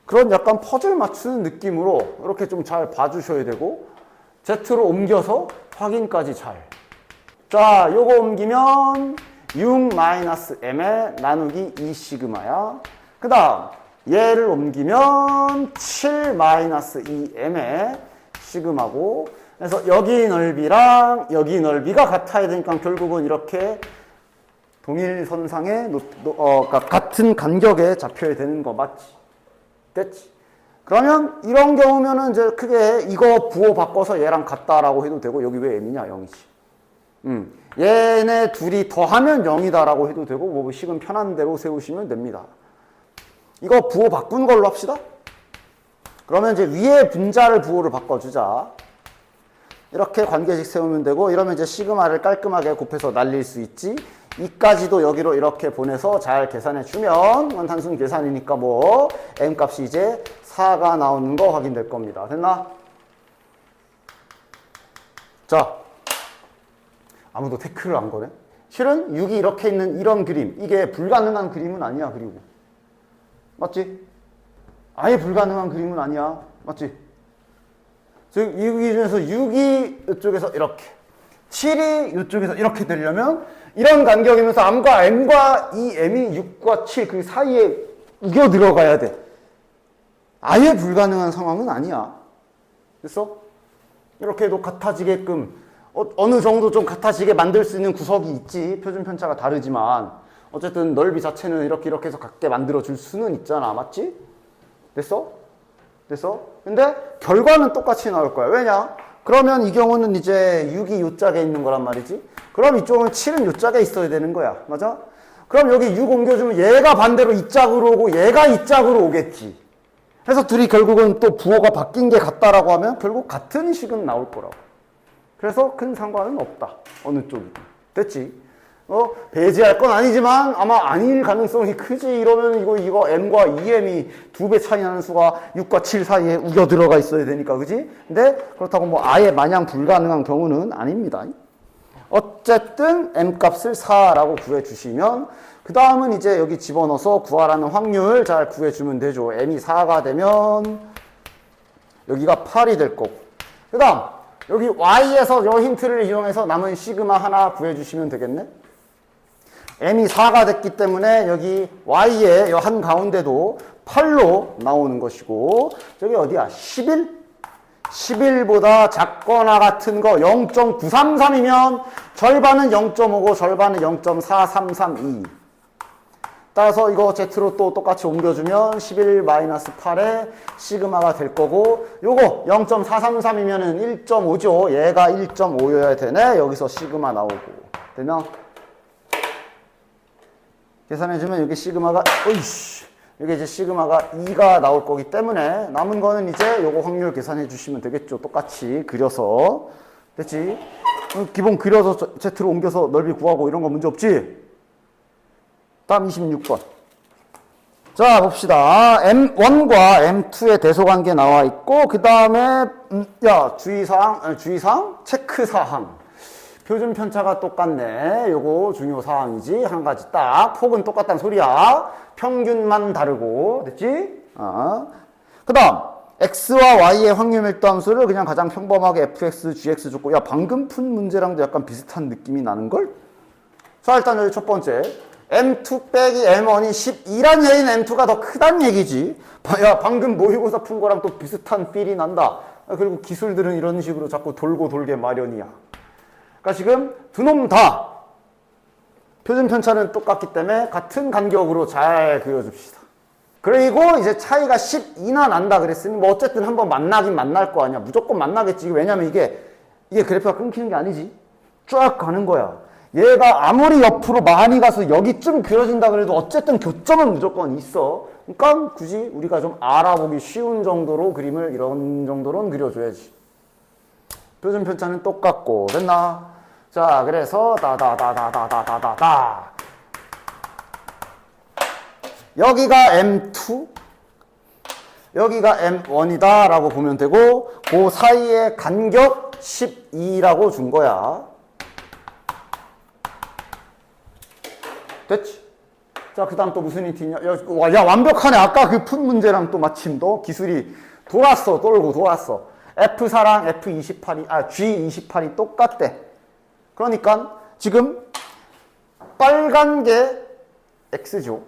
Speaker 1: 그런 약간 퍼즐 맞추는 느낌으로 이렇게 좀 잘 봐주셔야 되고, Z로 옮겨서 확인까지 잘. 자, 요거 옮기면 6-M에 나누기 2시그마야. 그 다음, 얘를 옮기면 7-2M에 시그마고, 그래서 여기 넓이랑 여기 넓이가 같아야 되니까 결국은 이렇게 동일선상에 그러니까 같은 간격에 잡혀야 되는 거 맞지? 됐지? 그러면 이런 경우면은 이제 크게 이거 부호 바꿔서 얘랑 같다라고 해도 되고, 여기 왜 M이냐? 0이지. 얘네 둘이 더하면 0이다라고 해도 되고, 뭐 식은 편한 대로 세우시면 됩니다. 이거 부호 바꾼 걸로 합시다. 그러면 이제 위에 분자를 부호를 바꿔주자. 이렇게 관계식 세우면 되고, 이러면 이제 시그마를 깔끔하게 곱해서 날릴 수 있지. 이까지도 여기로 이렇게 보내서 잘 계산해 주면, 이건 단순 계산이니까 뭐 M 값이 이제 4가 나오는 거 확인될 겁니다. 됐나? 자, 아무도 태클을 안 거네. 실은 6이 이렇게 있는 이런 그림, 이게 불가능한 그림은 아니야. 그리고 맞지? 아예 불가능한 그림은 아니야. 맞지? 즉, 이 기준에서 6이 이쪽에서 이렇게, 7이 이쪽에서 이렇게 되려면 이런 간격이면서 M과 이 M이 6과 7 그 사이에 우겨 들어가야 돼. 아예 불가능한 상황은 아니야. 됐어? 이렇게도 같아지게끔 어느 정도 좀 같아지게 만들 수 있는 구석이 있지. 표준 편차가 다르지만 어쨌든 넓이 자체는 이렇게 해서 같게 만들어 줄 수는 있잖아. 맞지? 됐어? 됐어? 근데 결과는 똑같이 나올 거야. 왜냐? 그러면 이 경우는 이제 6이 요 짝에 있는 거란 말이지. 그럼 이쪽은 7은 요 짝에 있어야 되는 거야. 맞아? 그럼 여기 6 옮겨주면 얘가 반대로 이 짝으로 오고 얘가 이 짝으로 오겠지. 그래서 둘이 결국은 또 부호가 바뀐 게 같다라고 하면 결국 같은 식은 나올 거라고. 그래서 큰 상관은 없다. 어느 쪽이든. 됐지? 배제할 건 아니지만 아마 아닐 가능성이 크지. 이러면 이거 M과 2M이 2배 차이 나는 수가 6과 7 사이에 우겨 들어가 있어야 되니까, 그지? 근데 그렇다고 뭐 아예 마냥 불가능한 경우는 아닙니다. 어쨌든 M 값을 4라고 구해주시면, 그 다음은 이제 여기 집어넣어서 구하라는 확률 잘 구해주면 되죠. M이 4가 되면 여기가 8이 될 거고, 그 다음 여기 Y에서 이 힌트를 이용해서 남은 시그마 하나 구해주시면 되겠네. m이 4가 됐기 때문에 여기 y의 한 가운데도 8로 나오는 것이고, 저기 어디야? 11? 11보다 작거나 같은 거 0.933이면 절반은 0.5고 절반은 0.4332. 따라서 이거 z로 또 똑같이 옮겨주면 11-8의 시그마가 될 거고, 요거 0.433이면은 1.5죠. 얘가 1.5여야 되네. 여기서 시그마 나오고. 되면 계산해주면 여기 시그마가, 어이씨. 이게 이제 시그마가 2가 나올 거기 때문에 남은 거는 이제 요거 확률 계산해 주시면 되겠죠. 똑같이 그려서. 됐지? 기본 그려서 Z로 옮겨서 넓이 구하고 이런 거 문제 없지? 다음 26번. 자, 봅시다. M1과 M2의 대소관계 나와 있고, 그 다음에, 주의사항, 체크사항. 표준 편차가 똑같네. 요거 중요 사항이지. 한 가지 딱. 폭은 똑같다는 소리야. 평균만 다르고. 됐지? 그 다음, x와 y의 확률 밀도 함수를 그냥 가장 평범하게 fx, gx 줬고, 야, 방금 푼 문제랑도 약간 비슷한 느낌이 나는걸? 자, 일단 여기 첫 번째. M2 빼기 M1이 12란 얘기는 M2가 더 크단 얘기지. 야, 방금 모의고사 푼 거랑 또 비슷한 필이 난다. 그리고 기술들은 이런 식으로 자꾸 돌고 돌게 마련이야. 그러니까 지금 두 놈 다 표준 편차는 똑같기 때문에 같은 간격으로 잘 그려줍시다. 그리고 이제 차이가 12나 난다 그랬으니 뭐 어쨌든 한번 만나긴 만날 거 아니야. 무조건 만나겠지. 왜냐면 이게 그래프가 끊기는 게 아니지. 쫙 가는 거야. 얘가 아무리 옆으로 많이 가서 여기쯤 그려진다 그래도 어쨌든 교점은 무조건 있어. 그러니까 굳이 우리가 좀 알아보기 쉬운 정도로 그림을 이런 정도로는 그려줘야지. 표준 편차는 똑같고. 됐나? 자, 그래서 다다다다다다다다 여기가 M2, 여기가 M1이다 라고 보면 되고, 그 사이의 간격 12라고 준 거야. 됐지? 자, 그 다음 또 무슨 힌트 있냐? 야, 완벽하네. 아까 그 푼 문제랑 또 마침 또 기술이 돌고 돌았어. F4랑 G28이 똑같대. 그러니까 지금 빨간 게 X죠.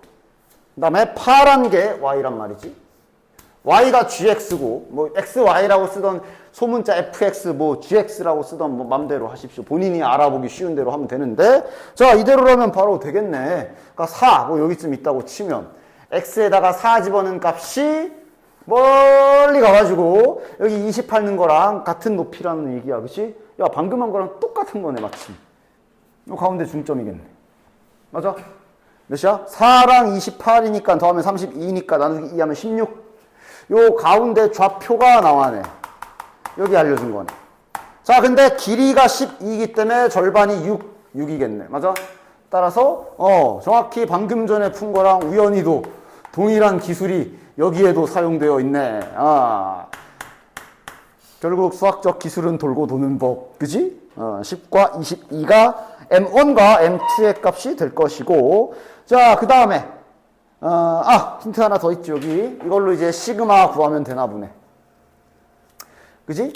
Speaker 1: 그 다음에 파란 게 Y란 말이지. Y가 GX고, 뭐 XY라고 쓰던 소문자 FX, 뭐 GX라고 쓰던 뭐 맘대로 하십시오. 본인이 알아보기 쉬운 대로 하면 되는데, 자, 이대로라면 바로 되겠네. 그러니까 4, 뭐 여기쯤 있다고 치면 X에다가 4 집어넣은 값이 멀리 가가지고 여기 28 넣은 거랑 같은 높이라는 얘기야. 그치? 야, 방금 한 거랑 똑같은 거네, 마침. 요 가운데 중점이겠네. 맞아? 몇이야? 4랑 28이니까 더하면 32니까 나누기 2하면 16. 요 가운데 좌표가 나와네. 여기 알려준 거네. 자, 근데 길이가 12이기 때문에 절반이 6이겠네. 맞아? 따라서 정확히 방금 전에 푼 거랑 우연히도 동일한 기술이 여기에도 사용되어 있네. 결국 수학적 기술은 돌고 도는 법. 그지? 10과 22가 M1과 M2의 값이 될 것이고, 자, 그 다음에 힌트 하나 더 있지. 여기 이걸로 이제 시그마 구하면 되나 보네. 그지?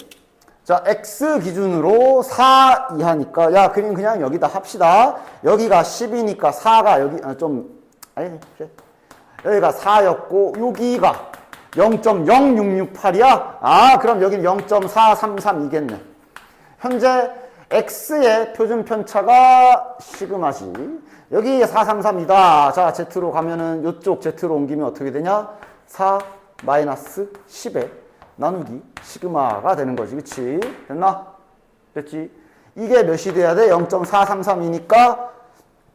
Speaker 1: 자, X 기준으로 4 이하니까, 야, 그냥 여기다 합시다. 여기가 10이니까 4가 여기 여기가 4였고 여기가 0.0668이야? 그럼 여기는 0.433이겠네. 현재 X의 표준 편차가 시그마지. 여기 433이다. 자, Z로 가면은 이쪽 Z로 옮기면 어떻게 되냐? 4-10에 나누기 시그마가 되는 거지. 그치? 됐나? 됐지? 이게 몇이 돼야 돼? 0.433이니까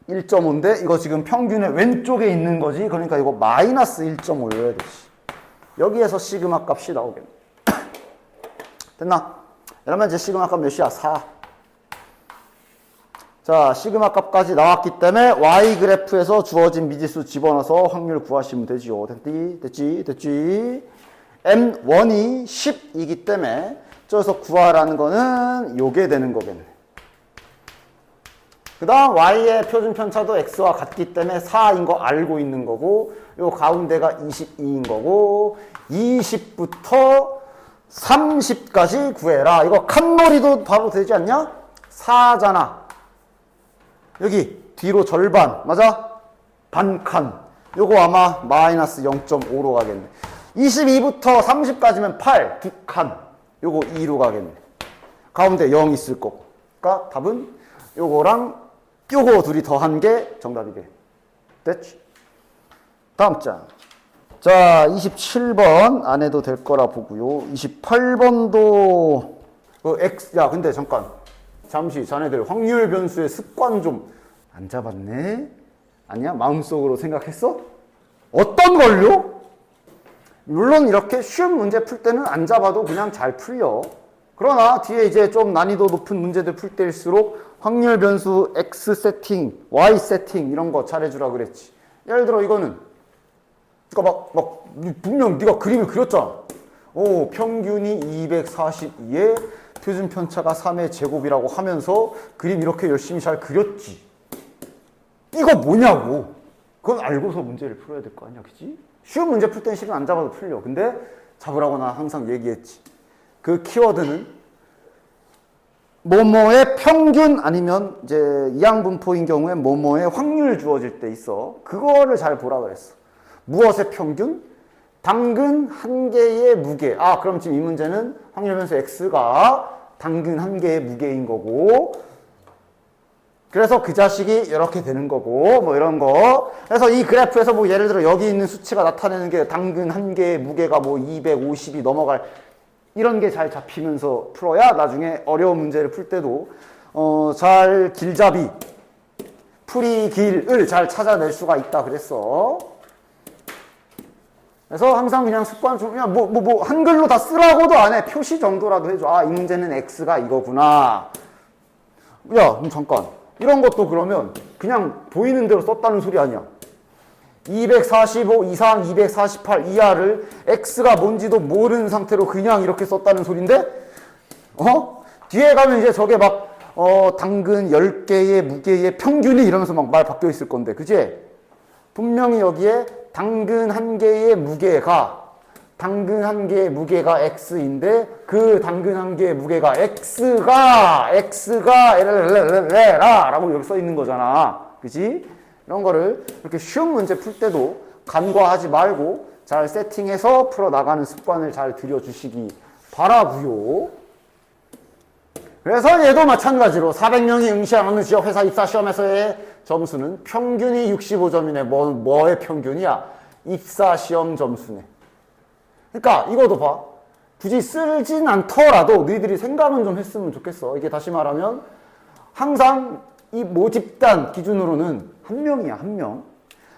Speaker 1: 1.5인데 이거 지금 평균의 왼쪽에 있는 거지. 그러니까 이거 마이너스 1.5여야 돼. 여기에서 시그마 값이 나오겠네. 됐나? 이러면 이제 시그마 값 몇이야? 4. 자, 시그마 값까지 나왔기 때문에 Y 그래프에서 주어진 미지수 집어넣어서 확률 구하시면 되죠. 됐지? M1이 10이기 때문에 저기서 구하라는 거는 요게 되는 거겠네. 그 다음 Y의 표준 편차도 X와 같기 때문에 4인 거 알고 있는 거고, 요 가운데가 22인 거고, 20부터 30까지 구해라. 이거 칸놀이도 바로 되지 않냐? 4잖아. 여기 뒤로 절반, 맞아? 반칸. 요거 아마 마이너스 0.5로 가겠네. 22부터 30까지면 8, 2칸. 요거 2로 가겠네. 가운데 0 있을 거고. 그러니까 답은 요거랑 요거 둘이 더한 게 정답이게. 됐지? 다음 장. 자, 27번 안 해도 될 거라 보고요. 28번도 X, 야, 근데 잠깐. 잠시 자네들 확률 변수의 습관 좀 안 잡았네? 아니야? 마음속으로 생각했어? 어떤 걸요? 물론 이렇게 쉬운 문제 풀 때는 안 잡아도 그냥 잘 풀려. 그러나 뒤에 이제 좀 난이도 높은 문제들 풀 때일수록 확률 변수 X 세팅, Y 세팅 이런 거 잘해주라 그랬지. 예를 들어 이거는 그러니까 막 분명 네가 그림을 그렸잖아. 오, 평균이 242에 표준 편차가 3의 제곱이라고 하면서 그림 이렇게 열심히 잘 그렸지. 이거 뭐냐고. 그건 알고서 문제를 풀어야 될 거 아니야, 그치? 쉬운 문제 풀 땐 실은 안 잡아도 풀려. 근데 잡으라고 나 항상 얘기했지. 그 키워드는 뭐뭐의 평균 아니면 이제 이항분포인 경우에 뭐뭐의 확률 주어질 때 있어. 그거를 잘 보라 그랬어. 무엇의 평균? 당근 한 개의 무게. 아, 그럼 지금 이 문제는 확률 변수 x가 당근 한 개의 무게인 거고, 그래서 그 자식이 이렇게 되는 거고, 뭐 이런 거. 그래서 이 그래프에서 뭐 예를 들어 여기 있는 수치가 나타내는 게 당근 한 개의 무게가 뭐 250이 넘어갈 이런 게 잘 잡히면서 풀어야 나중에 어려운 문제를 풀 때도 잘 길잡이, 풀이 길을 잘 찾아낼 수가 있다 그랬어. 그래서 항상 그냥 습관 좀 그냥 뭐 한글로 다 쓰라고도 안 해. 표시 정도라도 해줘. 아, 이 문제는 X가 이거구나. 야, 그럼 잠깐. 이런 것도 그러면 그냥 보이는 대로 썼다는 소리 아니야. 245 이상 248 이하를 X가 뭔지도 모르는 상태로 그냥 이렇게 썼다는 소린데, 뒤에 가면 이제 저게 막, 당근 10개의 무게의 평균이 이러면서 막 말 바뀌어 있을 건데, 그치? 분명히 여기에 당근 한 개의 무게가 X인데, 그 당근 한 개의 무게가 X가 라고 여기 써 있는 거잖아. 그치? 이런 거를 이렇게 쉬운 문제 풀 때도 간과하지 말고 잘 세팅해서 풀어나가는 습관을 잘 들여주시기 바라고요. 그래서 얘도 마찬가지로 400명이 응시하는 지역 회사 입사 시험에서의 점수는 평균이 65점이네. 뭐의 평균이야? 입사 시험 점수네. 그러니까 이것도 봐. 굳이 쓰진 않더라도 너희들이 생각은 좀 했으면 좋겠어. 이게 다시 말하면 항상 이 모집단 기준으로는 한 명이야, 한 명.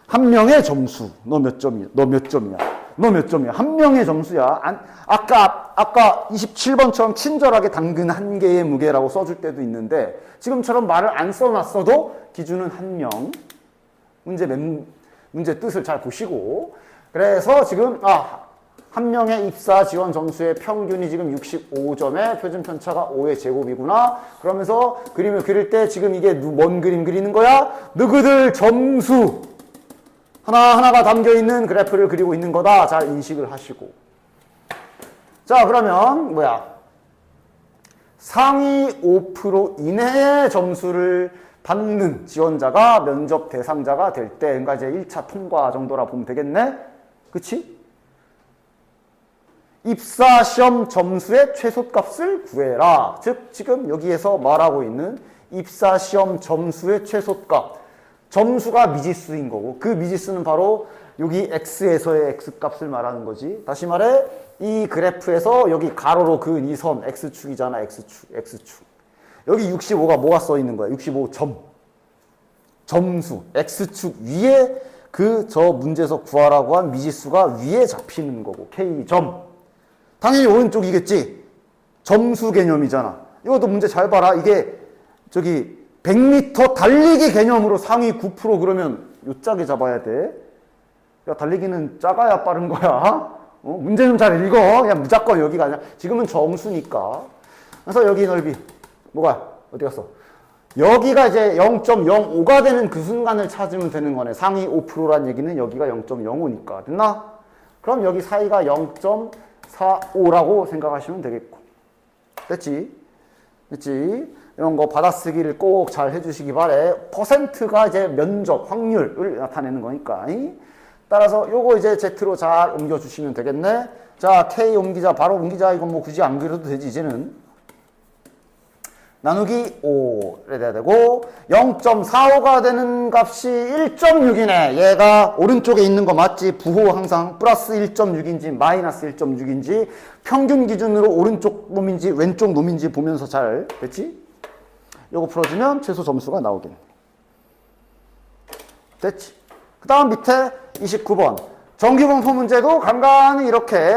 Speaker 1: 한 명의 점수. 너 몇 점이야? 너 몇 점이야? 너 몇 점이야? 한 명의 점수야. 아까 27번처럼 친절하게 당근 한 개의 무게라고 써줄 때도 있는데, 지금처럼 말을 안 써놨어도 기준은 한 명. 문제 뜻을 잘 보시고. 그래서 지금, 한 명의 입사 지원 점수의 평균이 지금 65점에 표준 편차가 5의 제곱이구나. 그러면서 그림을 그릴 때 지금 이게 뭔 그림 그리는 거야? 너희들 점수 하나하나가 담겨있는 그래프를 그리고 있는 거다. 잘 인식을 하시고. 자, 그러면 상위 5% 이내의 점수를 받는 지원자가 면접 대상자가 될 때, 그러니까 이제 1차 통과 정도라 보면 되겠네? 그치? 입사 시험 점수의 최소값을 구해라. 즉, 지금 여기에서 말하고 있는 입사 시험 점수의 최소값. 점수가 미지수인 거고, 그 미지수는 바로 여기 X에서의 X값을 말하는 거지. 다시 말해, 이 그래프에서 여기 가로로 그은 이 선, X축이잖아, X축. 여기 65가 뭐가 써 있는 거야? 65점. 점수. X축 위에 저 문제에서 구하라고 한 미지수가 위에 잡히는 거고, K점. 당연히 오른쪽이겠지. 점수 개념이잖아. 이것도 문제 잘 봐라. 이게 100m 달리기 개념으로 상위 9% 그러면 요짝에 잡아야 돼. 야, 달리기는 작아야 빠른 거야. 문제 좀 잘 읽어. 그냥 무조건 여기가 아니라. 지금은 정수니까. 그래서 여기 넓이. 뭐가? 어디 갔어? 여기가 이제 0.05가 되는 그 순간을 찾으면 되는 거네. 상위 5%란 얘기는 여기가 0.05니까. 됐나? 그럼 여기 사이가 0.45라고 생각하시면 되겠고. 됐지? 이런 거 받아쓰기를 꼭 잘 해주시기 바래. 퍼센트가 이제 면적, 확률을 나타내는 거니까. 따라서 요거 이제 Z로 잘 옮겨주시면 되겠네. 자, K 옮기자, 바로 옮기자. 이건 뭐 굳이 안 그려도 되지, 이제는. 나누기 5를 해야 되고, 0.45가 되는 값이 1.6이네. 얘가 오른쪽에 있는 거 맞지? 부호 항상 플러스 1.6인지 마이너스 1.6인지 평균 기준으로 오른쪽 놈인지 왼쪽 놈인지 보면서 잘, 됐지? 요거 풀어주면 최소 점수가 나오겠네. 됐지? 그 다음 밑에 29번. 정규분포 문제도 간간히 이렇게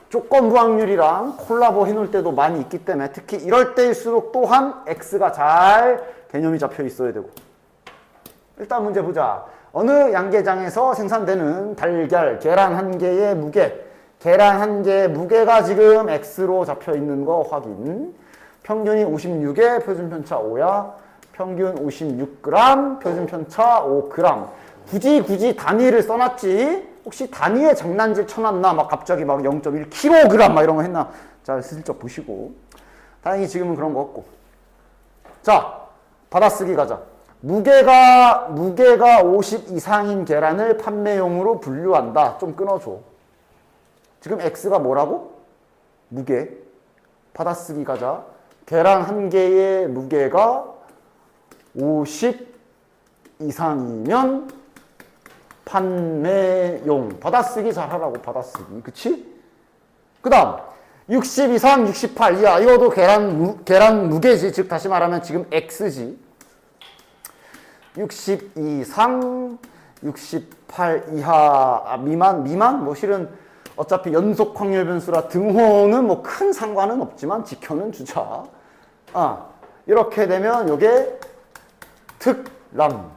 Speaker 1: 조건부 확률이랑 콜라보 해놓을 때도 많이 있기 때문에 특히 이럴 때일수록 또한 X가 잘 개념이 잡혀 있어야 되고. 일단 문제 보자. 어느 양계장에서 생산되는 달걀, 계란 한 개의 무게, 계란 한 개의 무게가 지금 X로 잡혀 있는 거 확인. 평균이 56에 표준편차 5야. 평균 56g, 표준편차 5g. 굳이 단위를 써놨지. 혹시 단위에 장난질 쳐놨나? 막 갑자기 막 0.1kg 막 이런 거 했나? 자, 슬쩍 보시고. 다행히 지금은 그런 거 없고. 자, 받아쓰기 가자. 무게가 50 이상인 계란을 판매용으로 분류한다. 좀 끊어줘. 지금 X가 뭐라고? 무게. 받아쓰기 가자. 계란 한 개의 무게가 50 이상이면 판매용. 받아쓰기 잘하라고, 받아쓰기. 그치? 그 다음 60 이상 68 이하. 이것도 계란 무게지. 즉 다시 말하면 지금 X지. 60 이상 68 이하 미만? 뭐 실은 어차피 연속 확률 변수라 등호는 뭐 큰 상관은 없지만 지켜는 주자. 이렇게 되면 요게 특람.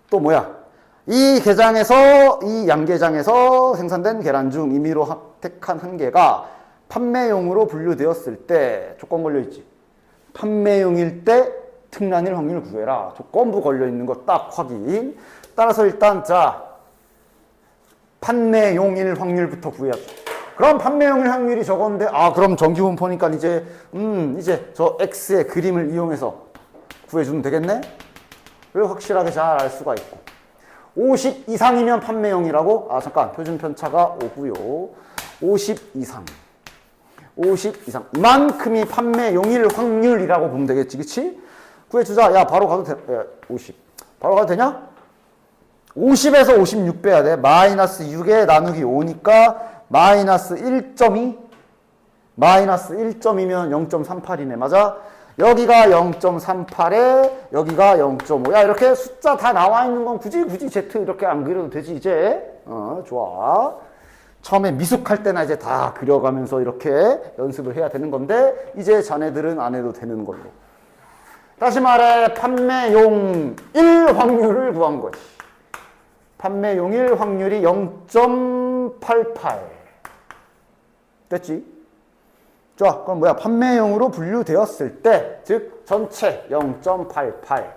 Speaker 1: 또 뭐야? 이 게장에서, 이 양계장에서 생산된 계란 중 임의로 합택한 한 개가 판매용으로 분류되었을 때 조건 걸려있지. 판매용일 때 특란일 확률 구해라. 조건부 걸려있는 거 딱 확인. 따라서 일단 자, 판매용일 확률부터 구해야죠. 그럼 판매용일 확률이 저건데, 그럼 정규분포니까 이제 저 X의 그림을 이용해서 구해주면 되겠네? 그리고 확실하게 잘 알 수가 있고. 50 이상이면 판매용이라고? 잠깐. 표준 편차가 5고요. 50 이상. 이만큼이 판매용일 확률이라고 보면 되겠지, 그치? 구해주자. 야, 바로 가도 돼. 50. 바로 가도 되냐? 50에서 56 빼야 돼. 마이너스 6에 나누기 5니까 마이너스 1.2. 마이너스 1.2면 0.38이네. 맞아? 여기가 0.38에 여기가 0.5. 야, 이렇게 숫자 다 나와 있는 건 굳이 Z 이렇게 안 그려도 되지, 이제. 좋아. 처음에 미숙할 때나 이제 다 그려가면서 이렇게 연습을 해야 되는 건데, 이제 자네들은 안 해도 되는 걸로. 다시 말해, 판매용일 확률을 구한 거지. 판매용일 확률이 0.88. 됐지? 자, 그럼 뭐야? 판매용으로 분류되었을 때, 즉 전체 0.88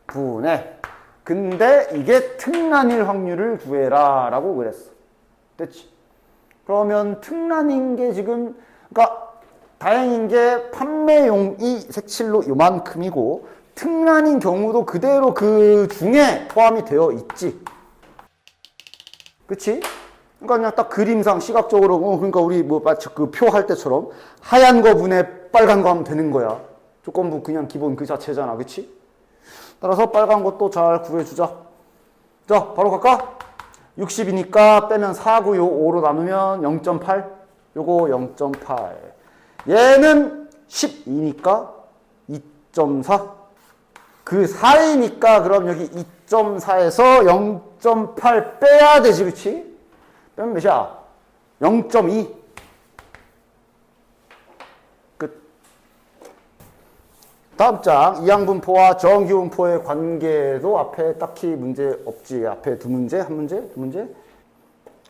Speaker 1: 분의, 근데 이게 특란일 확률을 구해라 라고 그랬어. 됐지? 그러면 특란인 게 지금, 그러니까 다행인 게 판매용이 색칠로 요만큼이고 특란인 경우도 그대로 그 중에 포함이 되어 있지. 그치? 그러니까 그냥 딱 그림상 시각적으로 그러니까 우리 뭐 마치 그 표 할 때처럼 하얀 거 분에 빨간 거 하면 되는 거야. 조건부 그냥 기본 그 자체잖아. 그치? 따라서 빨간 것도 잘 구해주자. 자, 바로 갈까? 60이니까 빼면 4고요. 5로 나누면 0.8. 요거 0.8. 얘는 12니까 2.4. 그 사이니까 그럼 여기 2.4에서 0.8 빼야 되지. 그치? 빼면 몇이야? 0.2. 끝. 다음 장. 이항분포와 정규분포의 관계도 앞에 딱히 문제 없지. 앞에 두 문제? 한 문제? 두 문제?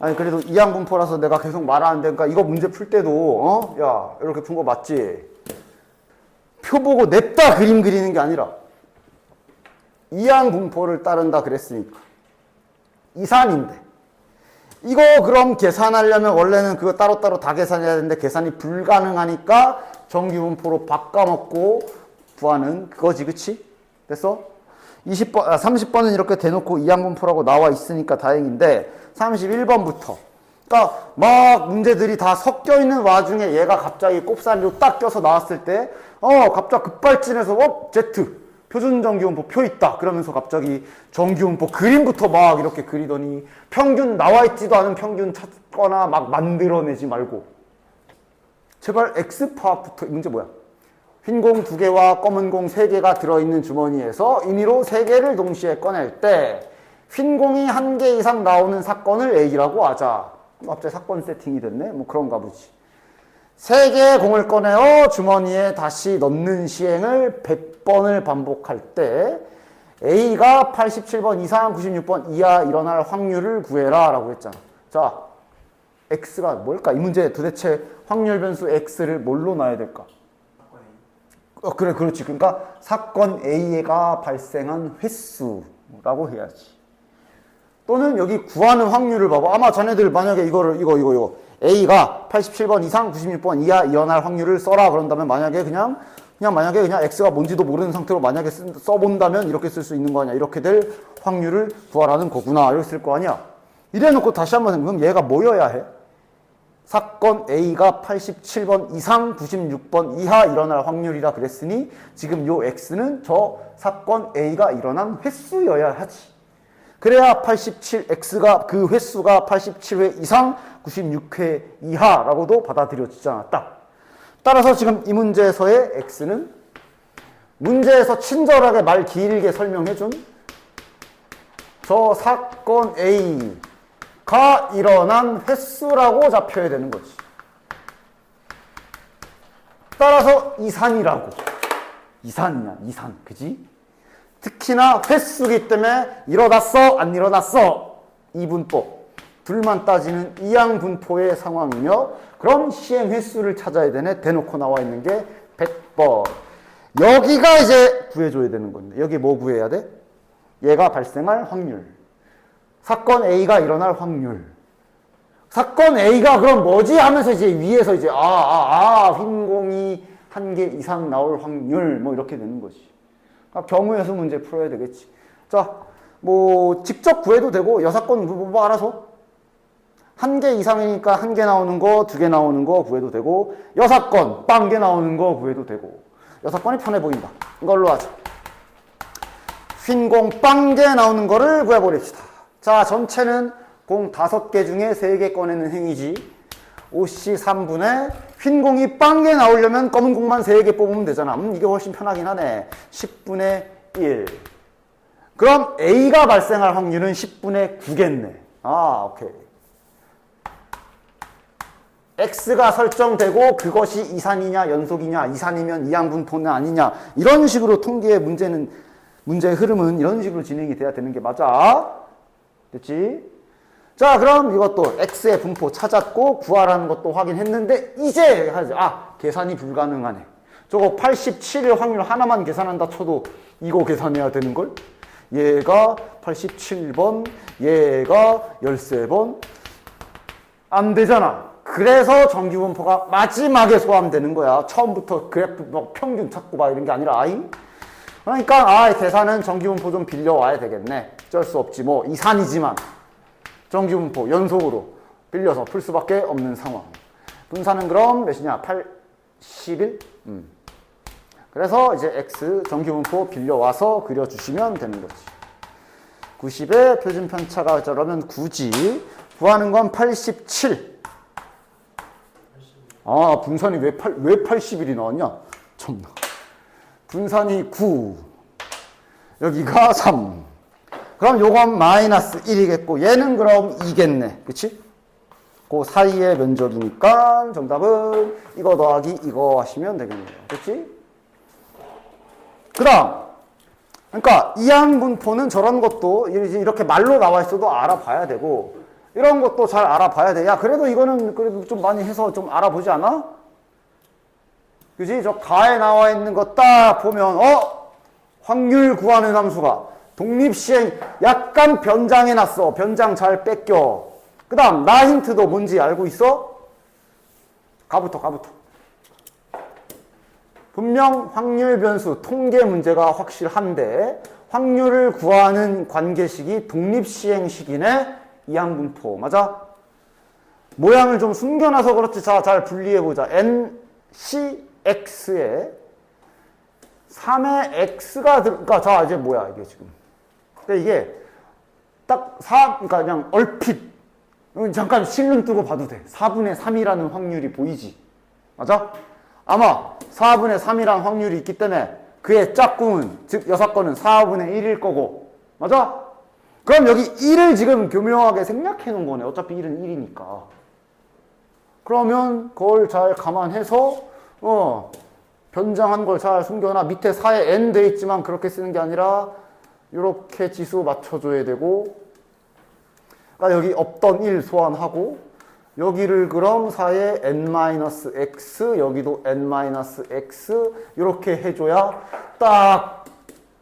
Speaker 1: 아니, 그래도 이항분포라서 내가 계속 말하는데, 그러니까 이거 문제 풀 때도, 야, 이렇게 푼 거 맞지? 표 보고 냅다 그림 그리는 게 아니라, 이항분포를 따른다 그랬으니까. 이산인데. 이거 그럼 계산하려면 원래는 그거 따로따로 다 계산해야 되는데 계산이 불가능하니까 정규분포로 바꿔먹고 구하는 그거지, 그치? 됐어? 30번은 이렇게 대놓고 이항분포라고 나와 있으니까 다행인데 31번부터 그러니까 막 문제들이 다 섞여 있는 와중에 얘가 갑자기 꼽사리로 딱 껴서 나왔을 때 갑자기 급발진해서 Z 표준 정기분포 표 있다 그러면서 갑자기 정기분포 그림부터 막 이렇게 그리더니 평균 나와 있지도 않은 평균 찾거나 막 만들어내지 말고 제발 X 파악부터. 문제 뭐야? 흰 공 2개와 검은 공 3개가 들어있는 주머니에서 임의로 3개를 동시에 꺼낼 때 흰 공이 1개 이상 나오는 사건을 A라고 하자. 갑자기 사건 세팅이 됐네? 뭐 그런가 보지. 3개의 공을 꺼내어 주머니에 다시 넣는 시행을 100번을 반복할 때 A가 87번 이상 96번 이하 일어날 확률을 구해라 라고 했잖아. 자, X가 뭘까? 이 문제 도대체 확률 변수 X를 뭘로 놔야 될까? 그래, 그렇지. 그러니까 사건 A가 발생한 횟수라고 해야지. 또는 여기 구하는 확률을 봐봐. 아마 자네들 만약에 이거 A가 87번 이상 96번 이하 일어날 확률을 써라 그런다면 만약에 그냥 X가 뭔지도 모르는 상태로 만약에 써본다면 이렇게 쓸 수 있는 거 아니야. 이렇게 될 확률을 구하라는 거구나. 이렇게 쓸 거 아니야. 이래놓고 다시 한번 그럼 얘가 뭐여야 해? 사건 A가 87번 이상 96번 이하 일어날 확률이라 그랬으니 지금 요 X는 저 사건 A가 일어난 횟수여야 하지. 그래야 87X가 그 횟수가 87회 이상 96회 이하라고도 받아들여지잖아. 딱. 따라서 지금 이 문제에서의 X는 문제에서 친절하게 말 길게 설명해준 저 사건 A가 일어난 횟수라고 잡혀야 되는 거지. 따라서 이산이라고. 이산이야, 이산. 그지? 특히나 횟수기 때문에 일어났어, 안 일어났어. 이분법. 둘만 따지는 이항분포의 상황이며 그럼 시행 횟수를 찾아야 되네. 대놓고 나와 있는 게 100번. 여기가 이제 구해줘야 되는 건데 여기 뭐 구해야 돼? 얘가 발생할 확률. 사건 A가 일어날 확률. 사건 A가 그럼 뭐지? 하면서 이제 위에서 이제 흰 공이 1개 이상 나올 확률 뭐 이렇게 되는 거지. 경우의 수 문제 풀어야 되겠지. 자, 뭐 직접 구해도 되고 여사건 뭐 알아서 1개 이상이니까 1개 나오는 거, 2개 나오는 거 구해도 되고 여사건 0개 나오는 거 구해도 되고 여사건이 편해 보인다. 이걸로 하자. 흰 공 0개 나오는 거를 구해버립시다. 자, 전체는 공 5개 중에 3개 꺼내는 행위지. 5C 3분의 흰 공이 0개 나오려면 검은 공만 3개 뽑으면 되잖아. 이게 훨씬 편하긴 하네. 10분의 1. 그럼 A가 발생할 확률은 10분의 9겠네. 오케이. X가 설정되고 그것이 이산이냐 연속이냐, 이산이면 이항분포는 아니냐, 이런 식으로 통계의 문제의 흐름은 이런 식으로 진행이 돼야 되는 게 맞아. 됐지? 자, 그럼 이것도 X의 분포 찾았고 구하라는 것도 확인했는데 이제 하지. 계산이 불가능하네. 저거 87의 확률 하나만 계산한다 쳐도 이거 계산해야 되는걸? 얘가 87번, 얘가 13번. 안 되잖아. 그래서 정기분포가 마지막에 소함되는 거야. 처음부터 그래프 평균 찾고 봐 이런 게 아니라 그러니까 계산은 정기분포 좀 빌려와야 되겠네. 어쩔 수 없지 뭐 이산이지만 정기분포 연속으로 빌려서 풀 수밖에 없는 상황. 분산은 그럼 몇이냐? 81? 그래서 이제 X 정기분포 빌려와서 그려주시면 되는 거지. 90의 표준 편차가 저러면 9지. 구하는 건 87. 분산이 왜 81이 나왔냐? 참나. 분산이 9. 여기가 3. 그럼 요건 마이너스 1이겠고 얘는 그럼 2겠네. 그치? 그 사이의 면적이니까 정답은 이거 더하기 이거 하시면 되겠네요. 그치? 그 다음. 그러니까 이항분포는 저런 것도 이렇게 말로 나와 있어도 알아봐야 되고 이런 것도 잘 알아봐야 돼. 야, 그래도 이거는 그래도 좀 많이 해서 좀 알아보지 않아? 그지? 저 가에 나와 있는 거 딱 보면 확률 구하는 함수가 독립시행 약간 변장해놨어. 변장 잘 뺏겨. 그 다음 나 힌트도 뭔지 알고 있어? 가부터 분명 확률 변수 통계 문제가 확실한데 확률을 구하는 관계식이 독립시행식이네. 이항분포 맞아? 모양을 좀 숨겨놔서 그렇지. 자, 잘 분리해보자. NCX에 3의 X가 그러니까 자, 이제 뭐야, 이게 지금. 근데 이게 딱 그러니까 그냥 얼핏, 잠깐 실눈 뜨고 봐도 돼. 4분의 3이라는 확률이 보이지. 맞아? 아마 4분의 3이라는 확률이 있기 때문에 그의 짝꿍은, 즉 6건은 4분의 1일 거고. 맞아? 그럼 여기 1을 지금 교묘하게 생략해 놓은 거네. 어차피 1은 1이니까. 그러면 그걸 잘 감안해서 변장한 걸 잘 숨겨놔. 밑에 4에 n 돼 있지만 그렇게 쓰는 게 아니라 이렇게 지수 맞춰줘야 되고, 그러니까 여기 없던 1 소환하고, 여기를 그럼 4에 n-x, 여기도 n-x 이렇게 해줘야 딱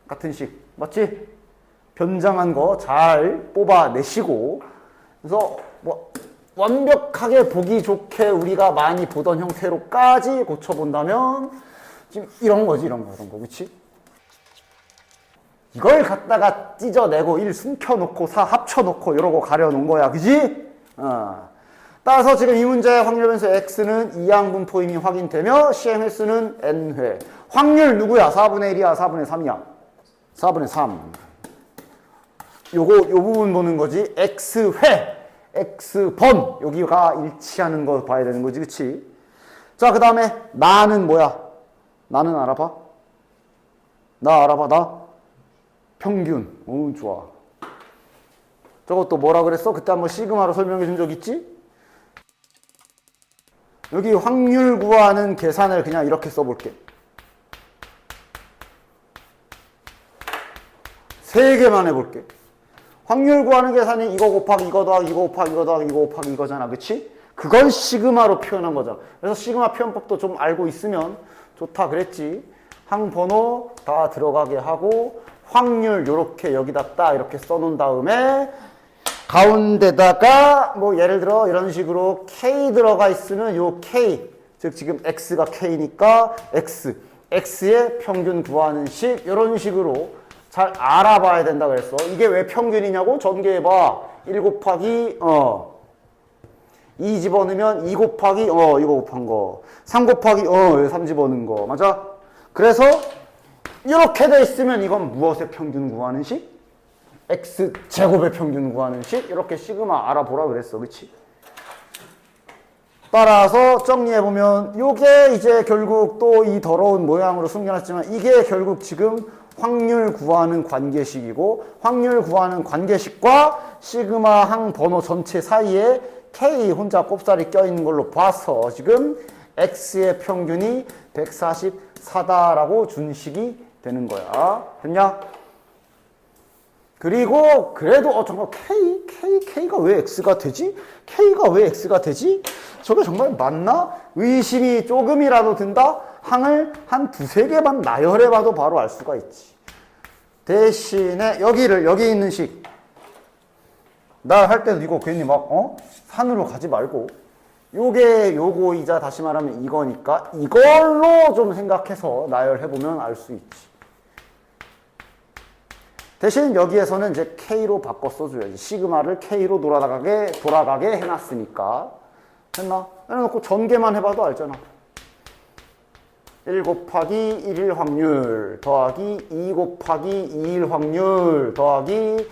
Speaker 1: 같은 식. 맞지? 변장한 거 잘 뽑아내시고, 그래서 뭐 완벽하게 보기 좋게 우리가 많이 보던 형태로까지 고쳐본다면 지금 이런 거지, 이런 거, 그치? 이걸 갖다가 찢어내고 1 숨겨놓고 4 합쳐놓고 이러고 가려놓은 거야, 그지? 따라서 지금 이 문제의 확률 변수 x는 이항분포 이미 확인되며 시행 횟수는 n회. 확률 누구야? 4분의 1이야, 4분의 3이야? 4분의 3. 요 부분 보는 거지. x회, x번. 여기가 일치하는 거 봐야 되는 거지, 그치? 자, 그 다음에 나는 뭐야? 나는 알아봐? 나 알아봐, 나? 평균. 오, 좋아. 저것도 뭐라 그랬어? 그때 한번 시그마로 설명해 준 적 있지? 여기 확률 구하는 계산을 그냥 이렇게 써볼게. 3개만 해볼게. 확률 구하는 계산이 이거 곱하기 이거 더하기 이거 곱하기 이거 더하기 이거 곱하기 이거잖아, 그치? 그걸 시그마로 표현한 거잖아. 그래서 시그마 표현법도 좀 알고 있으면 좋다 그랬지. 항번호 다 들어가게 하고 확률 요렇게 여기다 딱 이렇게 써놓은 다음에 가운데다가 뭐 예를 들어 이런 식으로 K 들어가 있으면 요 K, 즉 지금 X가 K니까 X의 평균 구하는 식, 이런 식으로 잘 알아봐야 된다 그랬어. 이게 왜 평균이냐고? 전개해봐. 1 곱하기 2 집어넣으면 2 곱하기 이거 곱한 거, 3 곱하기 3 집어넣은 거, 맞아? 그래서 이렇게 돼 있으면 이건 무엇의 평균 구하는 식? x 제곱의 평균 구하는 식. 이렇게 시그마 알아보라 그랬어, 그치? 따라서 정리해보면 요게 이제 결국 또 이 더러운 모양으로 숨겨놨지만 이게 결국 지금 확률 구하는 관계식이고, 확률 구하는 관계식과 시그마 항 번호 전체 사이에 K 혼자 꼽살이 껴있는 걸로 봐서 지금 x의 평균이 144다라고 준 식이 되는 거야. 됐냐? 그리고 그래도 잠깐 K가 왜 X가 되지? K가 왜 X가 되지? 저게 정말 맞나? 의심이 조금이라도 든다? 항을 한 2-3개만 나열해봐도 바로 알 수가 있지. 대신에 여기 있는 식, 나 할 때도 이거 괜히 막 산으로 가지 말고 요거이자 다시 말하면 이거니까 이걸로 좀 생각해서 나열해보면 알 수 있지. 대신 여기에서는 이제 K로 바꿔 써줘야지. 시그마를 K로 돌아가게 해놨으니까. 됐나? 해놓고 전개만 해봐도 알잖아. 1 곱하기 1일 확률 더하기 2 곱하기 2일 확률 더하기,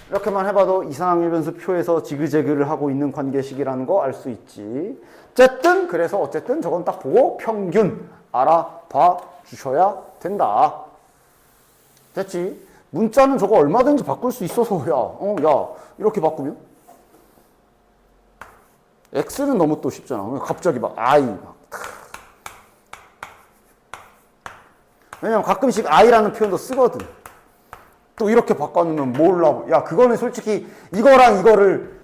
Speaker 1: 이렇게만 해봐도 이상항률 변수 표에서 지그재그를 하고 있는 관계식이라는 거 알 수 있지. 그래서 저건 딱 보고 평균 알아봐 주셔야 된다. 됐지? 문자는 저거 얼마든지 바꿀 수 있어서 야 이렇게 바꾸면 X는 너무 또 쉽잖아. 갑자기 막 I 막. 왜냐면 가끔씩 I라는 표현도 쓰거든. 또 이렇게 바꿔놓으면 몰라. 야, 그거는 솔직히 이거랑 이거를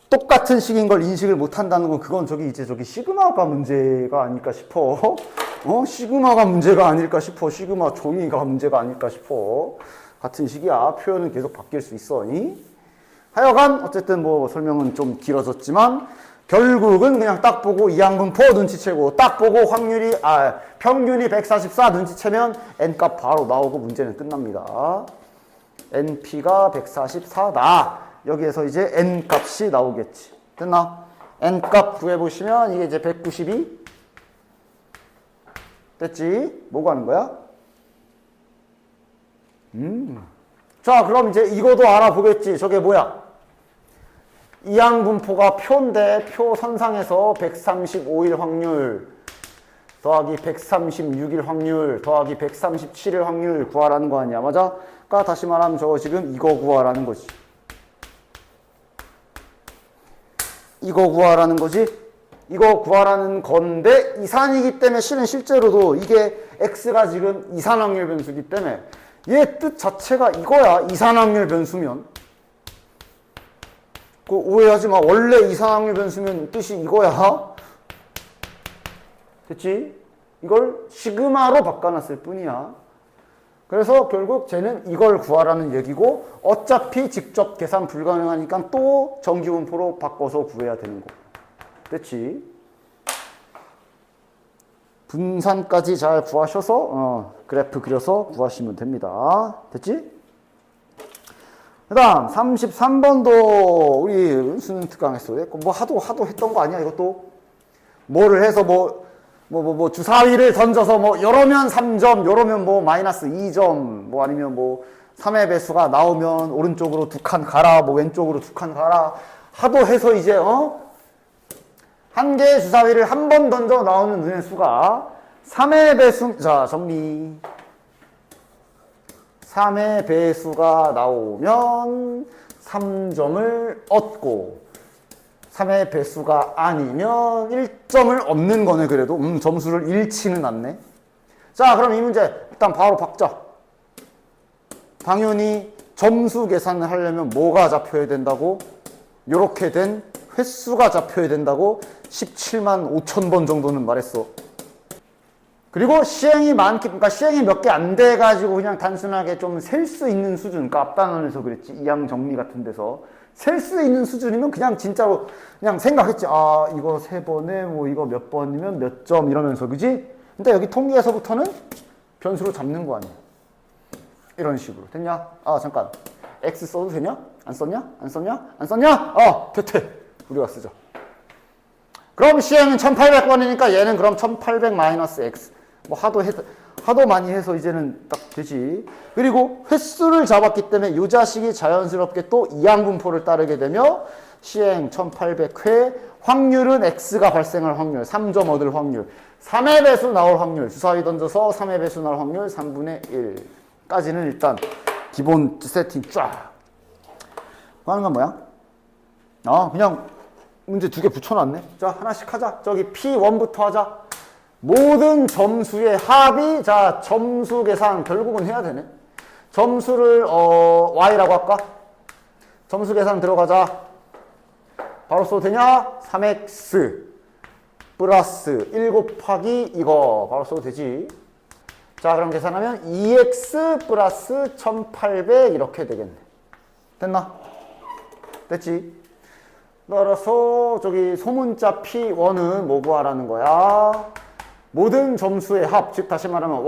Speaker 1: 똑같은 식인 걸 인식을 못 한다는 건 그건 저기 시그마가 문제가 아닐까 싶어. 시그마가 문제가 아닐까 싶어. 시그마 종이가 문제가 아닐까 싶어. 같은 식이야. 표현은 계속 바뀔 수 있어. 하여간 어쨌든 뭐 설명은 좀 길어졌지만 결국은 그냥 딱 보고 이항분포 눈치채고 딱 보고 평균이 144 눈치채면 n값 바로 나오고 문제는 끝납니다. np가 144다. 여기에서 이제 n값이 나오겠지. 됐나? n값 구해보시면 이게 이제 192 됐지? 뭐 구하는 거야? 자, 그럼 이제 이거도 알아보겠지. 저게 뭐야? 이항분포가 표인데 표 선상에서 135일 확률 더하기 136일 확률 더하기 137일 확률 구하라는 거 아니야. 맞아? 그러니까 다시 말하면 저거 지금 이거 구하라는 거지. 이거 구하라는 거지. 이거 구하라는 건데 이산이기 때문에 실제로도 이게 x가 지금 이산 확률 변수이기 때문에 얘 뜻 자체가 이거야. 이산 확률 변수면. 그 오해하지 마. 원래 이산 확률 변수면 뜻이 이거야. 됐지? 이걸 시그마로 바꿔놨을 뿐이야. 그래서 결국 쟤는 이걸 구하라는 얘기고 어차피 직접 계산 불가능하니까 또 정기분포로 바꿔서 구해야 되는 거. 됐지? 분산까지 잘 구하셔서 그래프 그려서 구하시면 됩니다. 됐지? 그 다음 33번도 우리 수능 특강했어. 뭐 하도 했던 거 아니야 이것도? 뭐를 해서 주사위를 던져서 요러면 3점 요러면 마이너스 2점 아니면 3의 배수가 나오면 오른쪽으로 2칸 가라 왼쪽으로 2칸 가라 하도 해서 이제 한 개의 주사위를 한 번 던져 나오는 눈의 수가 3의 배수, 자 정리 3의 배수가 나오면 3점을 얻고 3의 배수가 아니면 1점을 얻는 거네. 그래도 점수를 잃지는 않네. 자, 그럼 이 문제 일단 바로 박자. 당연히 점수 계산을 하려면 뭐가 잡혀야 된다고? 요렇게 된 횟수가 잡혀야 된다고 17만 5천 번 정도는 말했어. 그리고 시행이 그러니까 시행이 몇 개 안 돼가지고 그냥 단순하게 좀 셀 수 있는 수준. 그러니까 앞단원에서 그랬지. 이항 정리 같은 데서. 셀 수 있는 수준이면 그냥 진짜로 그냥 생각했지. 아, 이거 3번에 이거 몇 번이면 몇 점 이러면서, 그지? 근데 여기 통계에서부터는 변수로 잡는 거 아니야. 이런 식으로. 됐냐? 아, 잠깐. X 써도 되냐? 안 썼냐? 안 썼냐? 안 썼냐? 됐대. 우리가 쓰자. 그럼 시행은 1800번이니까 얘는 그럼 1800 마이너스 X. 하도 많이 해서 이제는 딱 되지. 그리고 횟수를 잡았기 때문에 이 자식이 자연스럽게 또 이항분포를 따르게 되며 시행 1800회 확률은 X가 발생할 확률, 3점 얻을 확률, 3의 배수 나올 확률, 주사위 던져서 3의 배수 나올 확률 3분의 1까지는 일단 기본 세팅 쫙. 하는 건 뭐야? 그냥 문제 2개 붙여놨네. 자, 하나씩 하자. 저기 P1부터 하자. 모든 점수의 합이, 자, 점수 계산 결국은 해야 되네. 점수를 Y라고 할까? 점수 계산 들어가자. 바로 써도 되냐? 3X 플러스 1 곱하기 이거 바로 써도 되지. 자, 그럼 계산하면 2X 플러스 1800 이렇게 되겠네. 됐나? 됐지? 따라서 저기 소문자 P1은 뭐 구하라는 거야? 모든 점수의 합, 즉 다시 말하면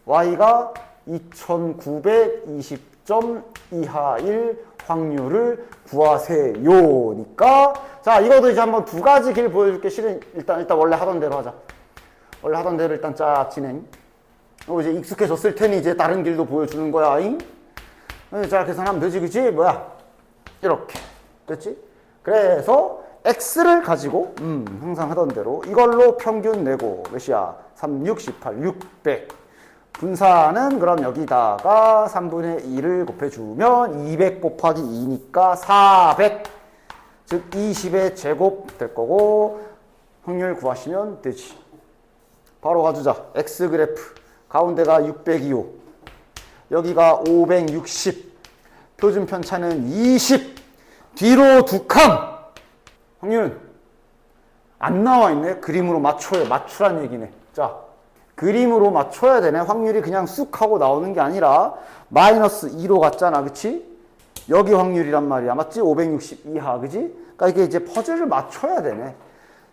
Speaker 1: Y가 2920점 이하일 확률을 구하세요니까. 자, 이것도 이제 한번 2가지 길 보여줄게. 일단 원래 하던 대로 하자. 원래 하던 대로 일단 쫙 진행. 이제 익숙해졌을 테니 이제 다른 길도 보여주는 거야. 자, 계산하면 되지, 그치? 이렇게 됐지? 그래서 X를 가지고 항상 하던 대로 이걸로 평균 내고 몇이야? 3, 6, 18, 600. 분산은 그럼 여기다가 3분의 2를 곱해주면 200 곱하기 2니까 400. 즉 20의 제곱 될 거고 확률 구하시면 되지. 바로 가주자. X 그래프. 가운데가 602호. 여기가 560. 표준 편차는 20. 뒤로 2칸. 확률 안 나와 있네. 그림으로 맞추란 얘기네. 자, 그림으로 맞춰야 되네. 확률이 그냥 쑥 하고 나오는 게 아니라 마이너스 2로 갔잖아. 그치? 여기 확률이란 말이야. 맞지? 560 이하, 그지? 그러니까 이게 이제 퍼즐을 맞춰야 되네.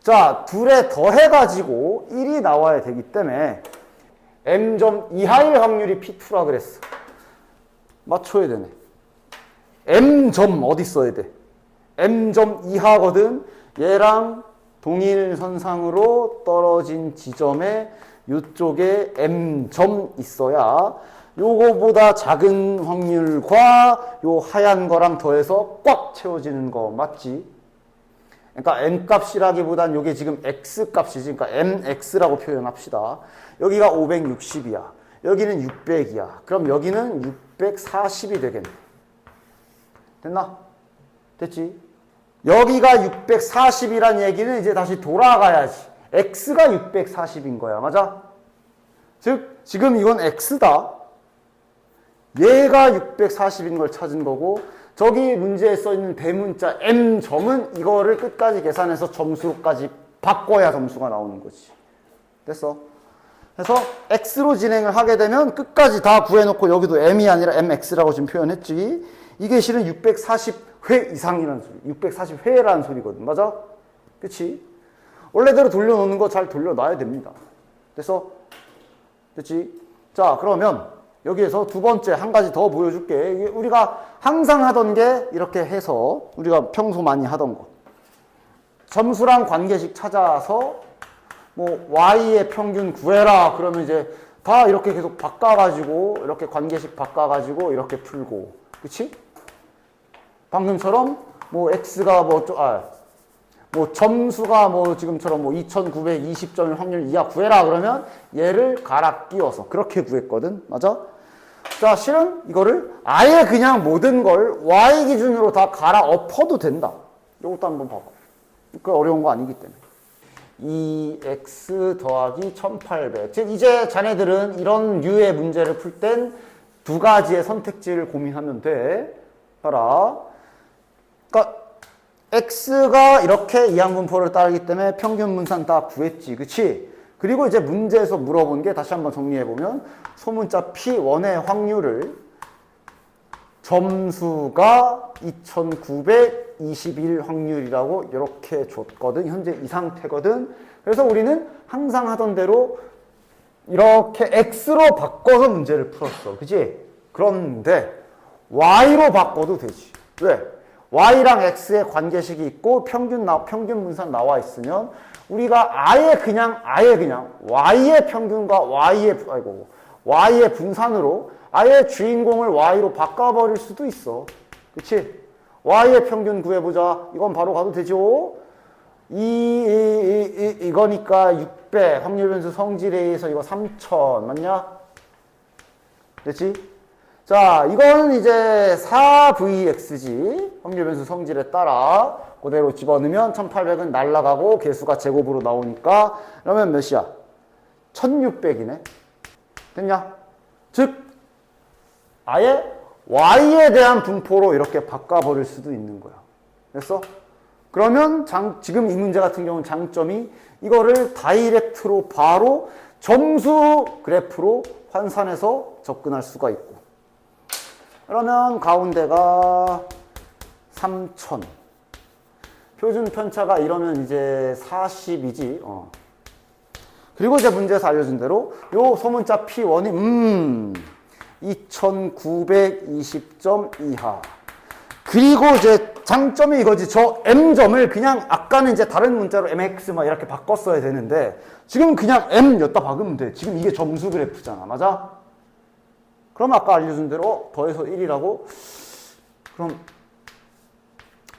Speaker 1: 자, 둘에 더해가지고 1이 나와야 되기 때문에 m점 이하일 확률이 P2라 그랬어. 맞춰야 되네. m점 어디 써야 돼? m점 이하거든. 얘랑 동일선상으로 떨어진 지점에 이쪽에 m점 있어야 요거보다 작은 확률과 요 하얀 거랑 더해서 꽉 채워지는 거 맞지? 그러니까 m값이라기보단 요게 지금 x값이지. 그러니까 mx라고 표현합시다. 여기가 560이야. 여기는 600이야. 그럼 여기는 640이 되겠네. 됐나? 됐지? 여기가 640이란 얘기는 이제 다시 돌아가야지. x가 640인 거야. 맞아? 즉 지금 이건 x다. 얘가 640인 걸 찾은 거고, 저기 문제에 써있는 대문자 m점은 이거를 끝까지 계산해서 점수까지 바꿔야 점수가 나오는 거지. 됐어? 그래서 x로 진행을 하게 되면 끝까지 다 구해놓고 여기도 m이 아니라 mx라고 지금 표현했지. 이게 실은 640회 이상이라는 소리. 640회라는 소리거든. 맞아? 그치? 원래대로 돌려놓는 거 잘 돌려놔야 됩니다. 됐어? 됐지? 자, 그러면 여기에서 두 번째 한 가지 더 보여줄게. 우리가 항상 하던 게 이렇게 해서 우리가 평소 많이 하던 거. 점수랑 관계식 찾아서 뭐 y의 평균 구해라. 그러면 이제 다 이렇게 계속 바꿔가지고 이렇게 관계식 바꿔가지고 이렇게 풀고. 그치? 방금처럼 뭐 x가 뭐 점수가 뭐 지금처럼 뭐 2920점일 확률 이하 구해라 그러면 얘를 갈아 끼워서 그렇게 구했거든. 맞아? 자, 실은 이거를 아예 그냥 모든 걸 y 기준으로 다 갈아 엎어도 된다. 이것도 한번 봐봐. 그 어려운 거 아니기 때문에. 2x 더하기 1800. 즉 이제 자네들은 이런 류의 문제를 풀 땐 두 가지의 선택지를 고민하면 돼. 봐라. 그러니까 x가 이렇게 이항분포를 따르기 때문에 평균 분산 다 구했지. 그치? 그리고 이제 문제에서 물어본 게 다시 한번 정리해보면 소문자 P1의 확률을 점수가 2921 확률이라고 이렇게 줬거든. 현재 이 상태거든. 그래서 우리는 항상 하던 대로 이렇게 x로 바꿔서 문제를 풀었어. 그치? 그런데 y로 바꿔도 되지. 왜? y랑 x의 관계식이 있고 평균 분산 나와 있으면 우리가 아예 그냥 y의 평균과 y의 분산으로 아예 주인공을 y로 바꿔버릴 수도 있어. 그치? y의 평균 구해보자. 이건 바로 가도 되죠? 이거니까 600 확률 변수 성질에 의해서 이거 3000 맞냐? 됐지? 자, 이거는 이제 4vx지. 확률 변수 성질에 따라 그대로 집어넣으면 1800은 날라가고 개수가 제곱으로 나오니까 그러면 몇이야? 1600이네. 됐냐? 즉 아예 y에 대한 분포로 이렇게 바꿔버릴 수도 있는 거야. 됐어? 그러면 지금 이 문제 같은 경우는 장점이 이거를 다이렉트로 바로 점수 그래프로 환산해서 접근할 수가 있고, 그러면 가운데가 3000. 표준 편차가 이러면 이제 40이지. 그리고 이제 문제에서 알려준 대로 요 소문자 P1이 2920점 이하. 그리고 이제 장점이 이거지. 저 m점을 그냥 아까는 이제 다른 문자로 mx 막 이렇게 바꿨어야 되는데 지금 그냥 m 였다 박으면 돼. 지금 이게 점수 그래프잖아. 맞아? 그럼 아까 알려준 대로 더해서 1이라고. 그럼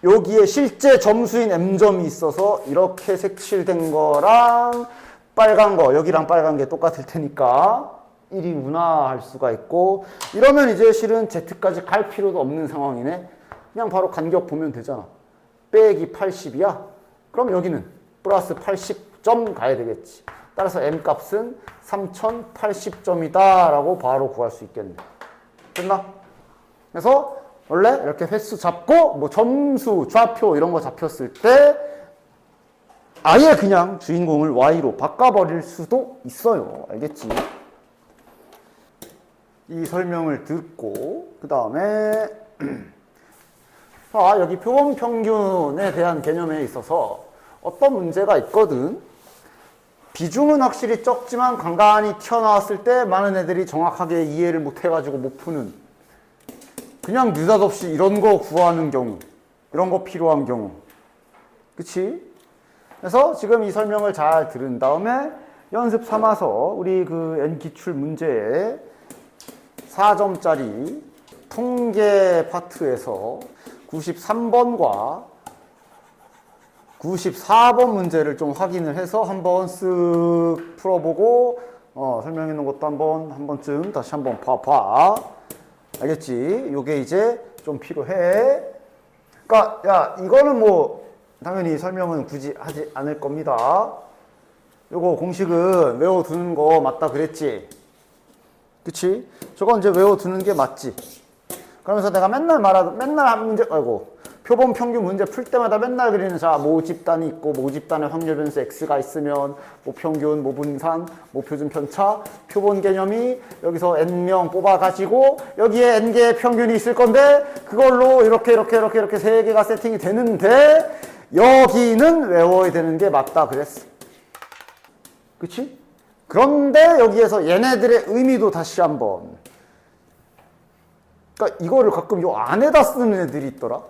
Speaker 1: 여기에 실제 점수인 m점이 있어서 이렇게 색칠된 거랑 빨간 거, 여기랑 빨간 게 똑같을 테니까 1이구나 할 수가 있고, 이러면 이제 실은 z까지 갈 필요도 없는 상황이네. 그냥 바로 간격 보면 되잖아. 빼기 80이야. 그럼 여기는 플러스 80점 가야 되겠지. 따라서 m값은 3080점이다 라고 바로 구할 수 있겠네. 됐나? 그래서 원래 이렇게 횟수 잡고 뭐 점수, 좌표 이런 거 잡혔을 때 아예 그냥 주인공을 y로 바꿔버릴 수도 있어요. 알겠지? 이 설명을 듣고 그 다음에 자, 여기 표본 평균에 대한 개념에 있어서 어떤 문제가 있거든. 비중은 확실히 적지만 간간히 튀어나왔을 때 많은 애들이 정확하게 이해를 못 해가지고 못 푸는, 그냥 느닷없이 이런 거 구하는 경우, 이런 거 필요한 경우, 그치? 그래서 지금 이 설명을 잘 들은 다음에 연습 삼아서 우리 그 N기출 문제에 4점짜리 통계 파트에서 93번과 94번 문제를 좀 확인을 해서 한번 쓱 풀어보고 설명해 놓은 것도 한 번쯤 다시 한번 봐봐. 알겠지? 요게 이제 좀 필요해. 그러니까 야, 이거는 뭐 당연히 설명은 굳이 하지 않을 겁니다. 요거 공식은 외워두는 거 맞다 그랬지? 그치? 저건 이제 외워두는 게 맞지? 그러면서 내가 맨날 문제, 표본 평균 문제 풀 때마다 맨날 그리는, 자, 모집단이 있고, 모집단의 확률 변수 X가 있으면, 모평균, 모분산, 모표준 편차, 표본 개념이 여기서 N명 뽑아가지고, 여기에 N개의 평균이 있을 건데, 그걸로 이렇게 3개가 세팅이 되는데, 여기는 외워야 되는 게 맞다 그랬어. 그치? 그런데 여기에서 얘네들의 의미도 다시 한번. 그러니까 이거를 가끔 요 안에다 쓰는 애들이 있더라.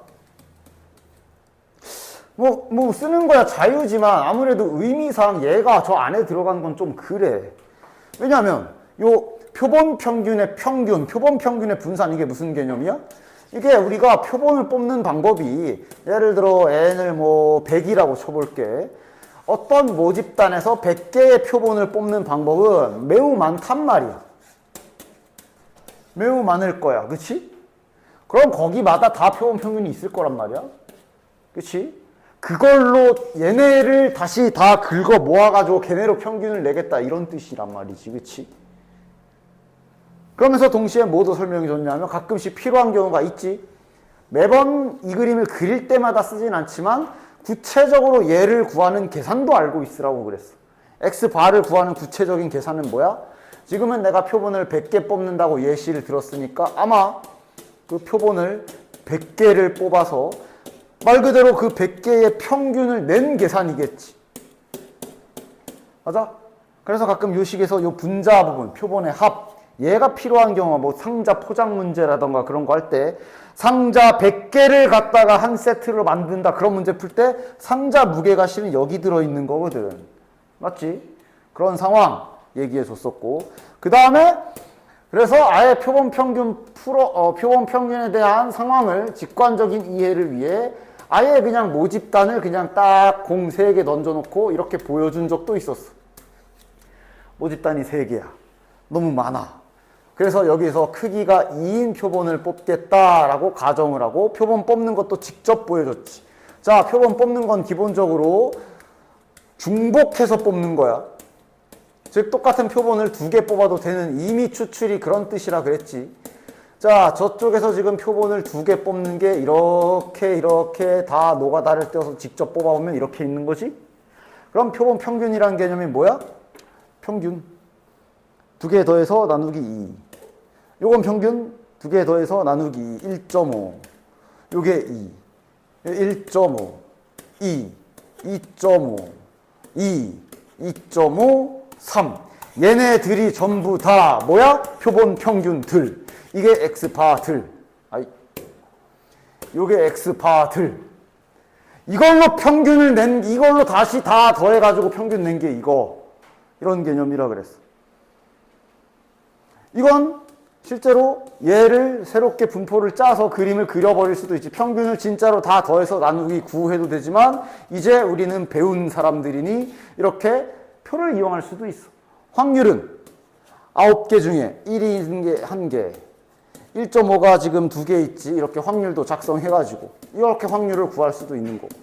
Speaker 1: 뭐 쓰는 거야 자유지만 아무래도 의미상 얘가 저 안에 들어간 건 좀 그래. 왜냐면 요 표본 평균의 평균, 표본 평균의 분산, 이게 무슨 개념이야? 이게 우리가 표본을 뽑는 방법이, 예를 들어 n을 뭐 100이라고 쳐볼게. 어떤 모집단에서 100개의 표본을 뽑는 방법은 매우 많단 말이야. 매우 많을 거야. 그치? 그럼 거기마다 다 표본 평균이 있을 거란 말이야. 그치? 그걸로 얘네를 다시 다 긁어 모아가지고 걔네로 평균을 내겠다, 이런 뜻이란 말이지. 그치? 그러면서 동시에 뭐도 설명이 좋냐면 가끔씩 필요한 경우가 있지. 매번 이 그림을 그릴 때마다 쓰진 않지만 구체적으로 얘를 구하는 계산도 알고 있으라고 그랬어. X바를 구하는 구체적인 계산은 뭐야? 지금은 내가 표본을 100개 뽑는다고 예시를 들었으니까 아마 그 표본을 100개를 뽑아서 말 그대로 그 100개의 평균을 낸 계산이겠지. 맞아? 그래서 가끔 요 식에서 요 분자 부분, 표본의 합, 얘가 필요한 경우가 뭐 상자 포장 문제라던가 그런 거 할 때 상자 100개를 갖다가 한 세트로 만든다, 그런 문제 풀 때 상자 무게가 실은 여기 들어있는 거거든. 맞지? 그런 상황 얘기해 줬었고, 그 다음에 그래서 아예 표본 평균에 대한 상황을 직관적인 이해를 위해 아예 그냥 모집단을 그냥 딱 공 3개 던져놓고 이렇게 보여준 적도 있었어. 모집단이 3개야. 너무 많아. 그래서 여기서 크기가 2인 표본을 뽑겠다라고 가정을 하고 표본 뽑는 것도 직접 보여줬지. 자, 표본 뽑는 건 기본적으로 중복해서 뽑는 거야. 즉 똑같은 표본을 2개 뽑아도 되는 임의 추출이 그런 뜻이라 그랬지. 자, 저쪽에서 지금 표본을 2개 뽑는 게 이렇게 다 노가다를 떼어서 직접 뽑아보면 이렇게 있는 거지. 그럼 표본 평균이라는 개념이 뭐야? 평균 2개 더해서 나누기 2. 요건 평균 2개 더해서 나누기 1.5. 요게 2. 1.5, 2, 2.5, 2, 2.5, 3. 얘네들이 전부 다 뭐야? 표본 평균들. 이게 X바들. 요게 X바들. 이걸로 평균을 이걸로 다시 다 더해가지고 평균 낸 게 이거. 이런 개념이라 그랬어. 이건 실제로 얘를 새롭게 분포를 짜서 그림을 그려버릴 수도 있지. 평균을 진짜로 다 더해서 나누기 9 해도 되지만 이제 우리는 배운 사람들이니 이렇게 표를 이용할 수도 있어. 확률은 9개 중에 1이 있는 게 1개, 1.5가 지금 2개 있지. 이렇게 확률도 작성해가지고 이렇게 확률을 구할 수도 있는 거고.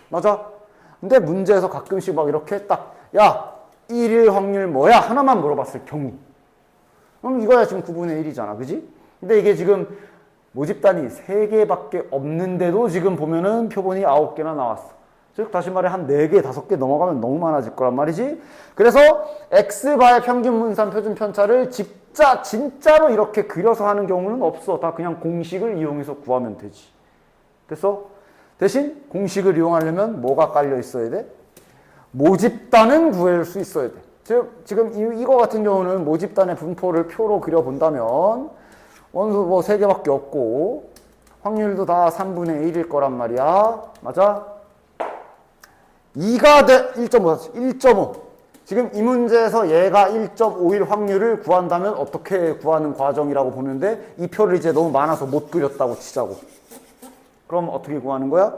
Speaker 1: 맞아? 근데 문제에서 가끔씩 막 이렇게 딱, 야, 1일 확률 뭐야? 하나만 물어봤을 경우. 그럼 이거야 지금 9분의 1이잖아. 그지? 근데 이게 지금 모집단이 3개밖에 없는데도 지금 보면은 표본이 9개나 나왔어. 즉 다시 말해 한 4개, 5개 넘어가면 너무 많아질 거란 말이지. 그래서 X바의 평균 분산 표준 편차를 진짜로 이렇게 그려서 하는 경우는 없어. 다 그냥 공식을 이용해서 구하면 되지. 됐어? 대신 공식을 이용하려면 뭐가 깔려 있어야 돼? 모집단은 구할 수 있어야 돼. 즉 지금 이거 같은 경우는 모집단의 분포를 표로 그려본다면 원소 뭐 3개밖에 없고 확률도 다 3분의 1일 거란 말이야. 맞아? 2가 돼 1.5. 1.5. 지금 이 문제에서 얘가 1.5일 확률을 구한다면 어떻게 구하는 과정이라고 보면 돼? 이 표를 이제 너무 많아서 못 그렸다고 치자고. 그럼 어떻게 구하는 거야?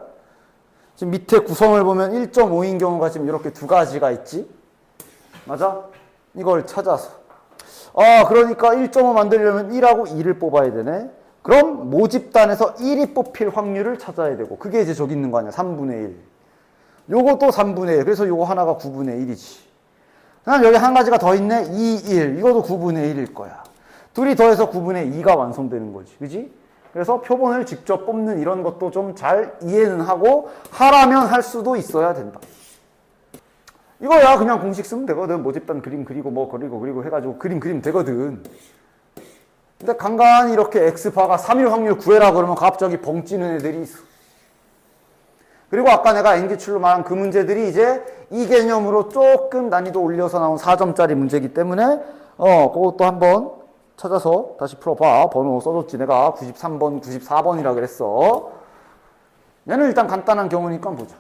Speaker 1: 지금 밑에 구성을 보면 1.5인 경우가 지금 이렇게 2가지가 있지? 맞아? 이걸 찾아서. 그러니까 1.5 만들려면 1하고 2를 뽑아야 되네. 그럼 모집단에서 1이 뽑힐 확률을 찾아야 되고, 그게 이제 저기 있는 거 아니야? 3분의 1. 요것도 3분의 1. 그래서 요거 하나가 9분의 1이지. 그다음 여기 한 가지가 더 있네. 2, 1. 이것도 9분의 1일 거야. 둘이 더해서 9분의 2가 완성되는 거지. 그지? 그래서 표본을 직접 뽑는 이런 것도 좀 잘 이해는 하고 하라면 할 수도 있어야 된다. 이거야 그냥 공식 쓰면 되거든. 모집단 그림 그리고 뭐 그리고 해가지고 그림 그리면 되거든. 근데 간간히 이렇게 X바가 3일 확률 구해라 그러면 갑자기 벙찌는 애들이 있어. 그리고 아까 내가 N기출로 말한 그 문제들이 이제 이 개념으로 조금 난이도 올려서 나온 4점짜리 문제이기 때문에 그것도 한번 찾아서 다시 풀어봐. 번호 써줬지. 내가 93번, 94번이라 그랬어. 얘는 일단 간단한 경우니까 보자.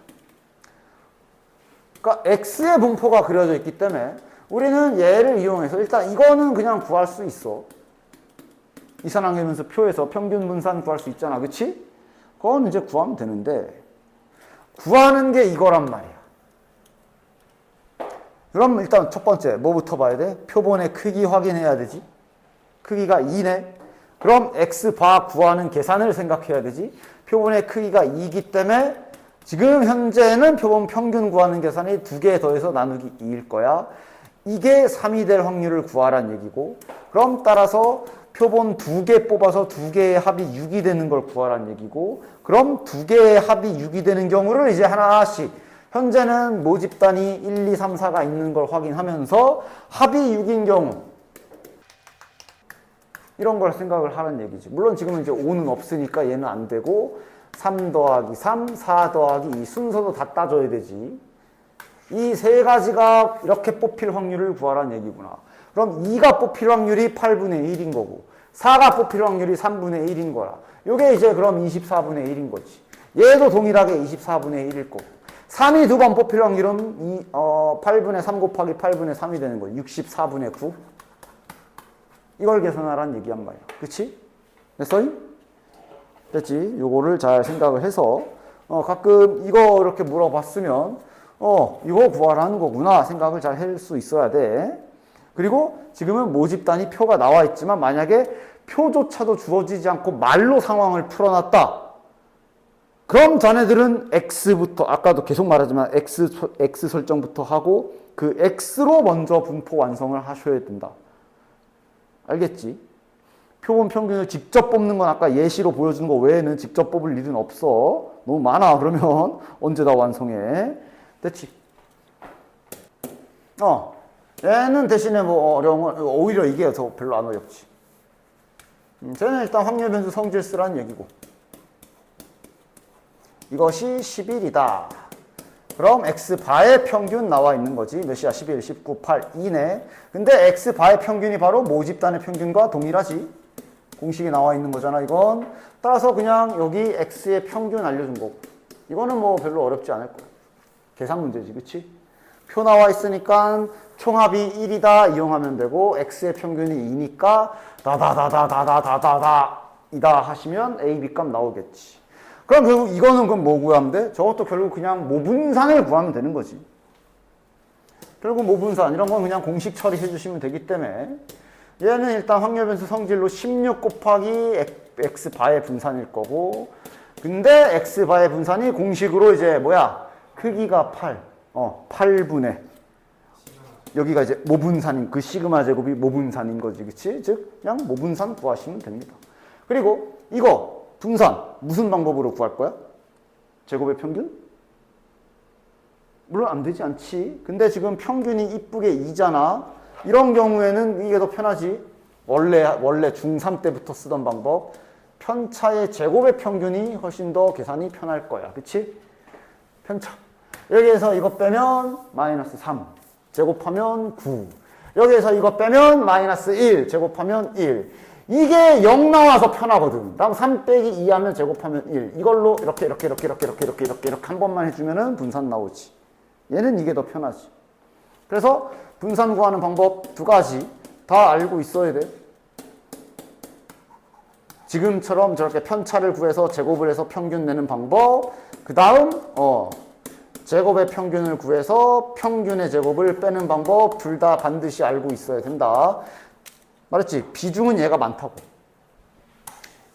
Speaker 1: 그러니까 X의 분포가 그려져 있기 때문에 우리는 얘를 이용해서 일단 이거는 그냥 구할 수 있어. 이산항해변수 표에서 평균 분산 구할 수 있잖아. 그치? 그건 이제 구하면 되는데 구하는 게 이거란 말이야. 그럼 일단 첫 번째 뭐부터 봐야 돼? 표본의 크기 확인해야 되지. 크기가 2네. 그럼 X바 구하는 계산을 생각해야 되지. 표본의 크기가 2이기 때문에 지금 현재는 표본 평균 구하는 계산이 2개 더해서 나누기 2일 거야. 이게 3이 될 확률을 구하란 얘기고, 그럼 따라서 표본 2개 뽑아서 2개의 합이 6이 되는 걸 구하란 얘기고, 그럼 2개의 합이 6이 되는 경우를 이제 하나씩 현재는 모집단이 1, 2, 3, 4가 있는 걸 확인하면서 합이 6인 경우 이런 걸 생각을 하는 얘기지. 물론 지금은 이제 5는 없으니까 얘는 안 되고 3 더하기 3, 4 더하기 2 순서도 다 따져야 되지. 이 세 가지가 이렇게 뽑힐 확률을 구하라는 얘기구나. 그럼 2가 뽑힐 확률이 8분의 1인 거고 4가 뽑힐 확률이 3분의 1인 거라. 요게 이제 그럼 24분의 1인 거지. 얘도 동일하게 24분의 1일 거고 3이 두 번 뽑힐 확률은 8분의 3 곱하기 8분의 3이 되는 거예요. 64분의 9. 이걸 계산하라는 얘기한 말이야. 그치? 됐어? 됐지? 요거를 잘 생각을 해서 가끔 이거 이렇게 물어봤으면 이거 구하라는 거구나 생각을 잘 할 수 있어야 돼. 그리고 지금은 모집단이 표가 나와 있지만 만약에 표조차도 주어지지 않고 말로 상황을 풀어놨다. 그럼 자네들은 X부터 아까도 계속 말하지만 X 설정부터 하고 그 X로 먼저 분포 완성을 하셔야 된다. 알겠지? 표본 평균을 직접 뽑는 건 아까 예시로 보여준 거 외에는 직접 뽑을 일은 없어. 너무 많아. 그러면 언제 다 완성해. 됐지? 얘는 대신에 뭐 어려운 건 오히려 이게 더 별로 안 어렵지. 쟤는 일단 확률 변수 성질 쓰라는 얘기고. 이것이 11이다. 그럼 X바의 평균 나와 있는 거지. 몇이야? 11, 19, 8, 2네. 근데 X바의 평균이 바로 모집단의 평균과 동일하지. 공식이 나와 있는 거잖아, 이건. 따라서 그냥 여기 X의 평균 알려준 거고. 이거는 뭐 별로 어렵지 않을 거야. 계산 문제지, 그치? 표 나와 있으니까 총합이 1이다 이용하면 되고, X의 평균이 2니까 다다다다다다다다 이다 하시면 A, B 값 나오겠지. 그럼 결국 이거는 그럼 뭐 구하면 돼? 저것도 결국 그냥 모분산을 구하면 되는 거지. 결국 모분산 이런 건 그냥 공식 처리해 주시면 되기 때문에 얘는 일단 확률 변수 성질로 16 곱하기 X바의 분산일 거고, 근데 X바의 분산이 공식으로 이제 뭐야? 크기가 8. 8분의 여기가 이제 모분산인 그 시그마 제곱이 모분산인 거지. 그치? 즉 그냥 모분산 구하시면 됩니다. 그리고 이거 분산 무슨 방법으로 구할 거야? 제곱의 평균? 물론 안 되지 않지. 근데 지금 평균이 이쁘게 2잖아. 이런 경우에는 이게 더 편하지. 원래 중3 때부터 쓰던 방법. 편차의 제곱의 평균이 훨씬 더 계산이 편할 거야. 그치? 편차. 여기에서 이거 빼면 마이너스 3. 제곱하면 9. 여기에서 이거 빼면 마이너스 1. 제곱하면 1. 이게 0 나와서 편하거든. 다음 3 빼기 2 하면 제곱하면 1. 이걸로 이렇게 한 번만 해주면은 분산 나오지. 얘는 이게 더 편하지. 그래서 분산 구하는 방법 두 가지 다 알고 있어야 돼. 지금처럼 저렇게 편차를 구해서 제곱을 해서 평균 내는 방법. 그 다음 제곱의 평균을 구해서 평균의 제곱을 빼는 방법 둘 다 반드시 알고 있어야 된다. 말했지? 비중은 얘가 많다고.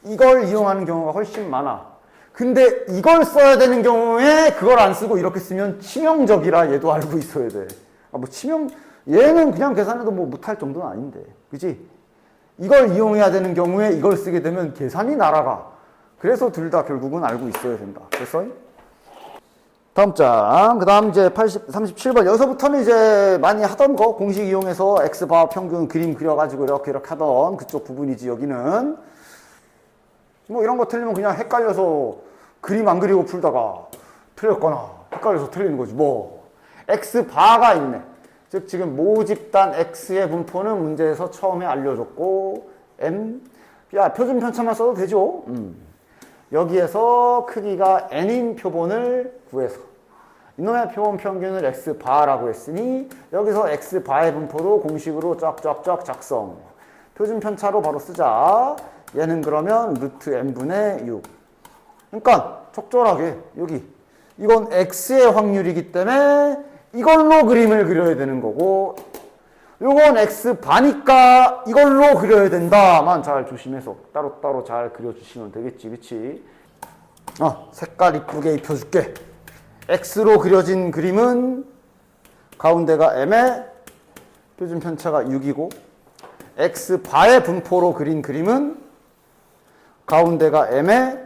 Speaker 1: 이걸 이용하는 경우가 훨씬 많아. 근데 이걸 써야 되는 경우에 그걸 안 쓰고 이렇게 쓰면 치명적이라 얘도 알고 있어야 돼. 얘는 그냥 계산해도 못할 정도는 아닌데. 그치? 이걸 이용해야 되는 경우에 이걸 쓰게 되면 계산이 날아가. 그래서 둘 다 결국은 알고 있어야 된다. 됐어? 다음 장. 그 다음 이제 37번. 여기서부터는 이제 많이 하던 거, 공식 이용해서 X바 평균 그림 그려가지고 이렇게 하던 그쪽 부분이지, 여기는. 이런 거 틀리면 그냥 헷갈려서 그림 안 그리고 풀다가 틀렸거나 헷갈려서 틀리는 거지, X바가 있네. 즉, 지금 모집단 X의 분포는 문제에서 처음에 알려줬고, 표준 편차만 써도 되죠? 여기에서 크기가 n인 표본을 구해서 이놈의 표본 평균을 x바라고 했으니 여기서 x바의 분포도 공식으로 쫙쫙쫙 작성. 표준 편차로 바로 쓰자. 얘는 그러면 루트 n분의 6. 그러니까 적절하게 여기 이건 x의 확률이기 때문에 이걸로 그림을 그려야 되는 거고, 요건 x바니까 이걸로 그려야 된다만 잘 조심해서 따로따로 잘 그려주시면 되겠지. 그치? 색깔 이쁘게 입혀줄게. x로 그려진 그림은 가운데가 m에 표준 편차가 6이고, x바의 분포로 그린 그림은 가운데가 m에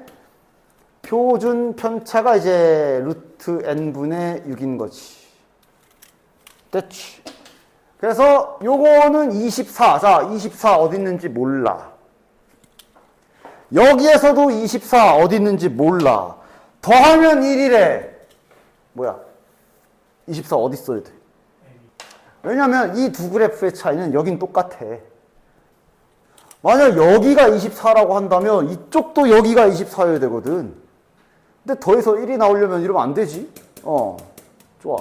Speaker 1: 표준 편차가 이제 루트 n분의 6인 거지. 됐지? 그래서 요거는 24. 자, 24 어디 있는지 몰라. 여기에서도 24 어디 있는지 몰라. 더하면 1이래. 뭐야? 24 어디 써야 돼? 왜냐면 이 두 그래프의 차이는 여긴 똑같아. 만약 여기가 24라고 한다면 이쪽도 여기가 24여야 되거든. 근데 더해서 1이 나오려면 이러면 안 되지? 좋아.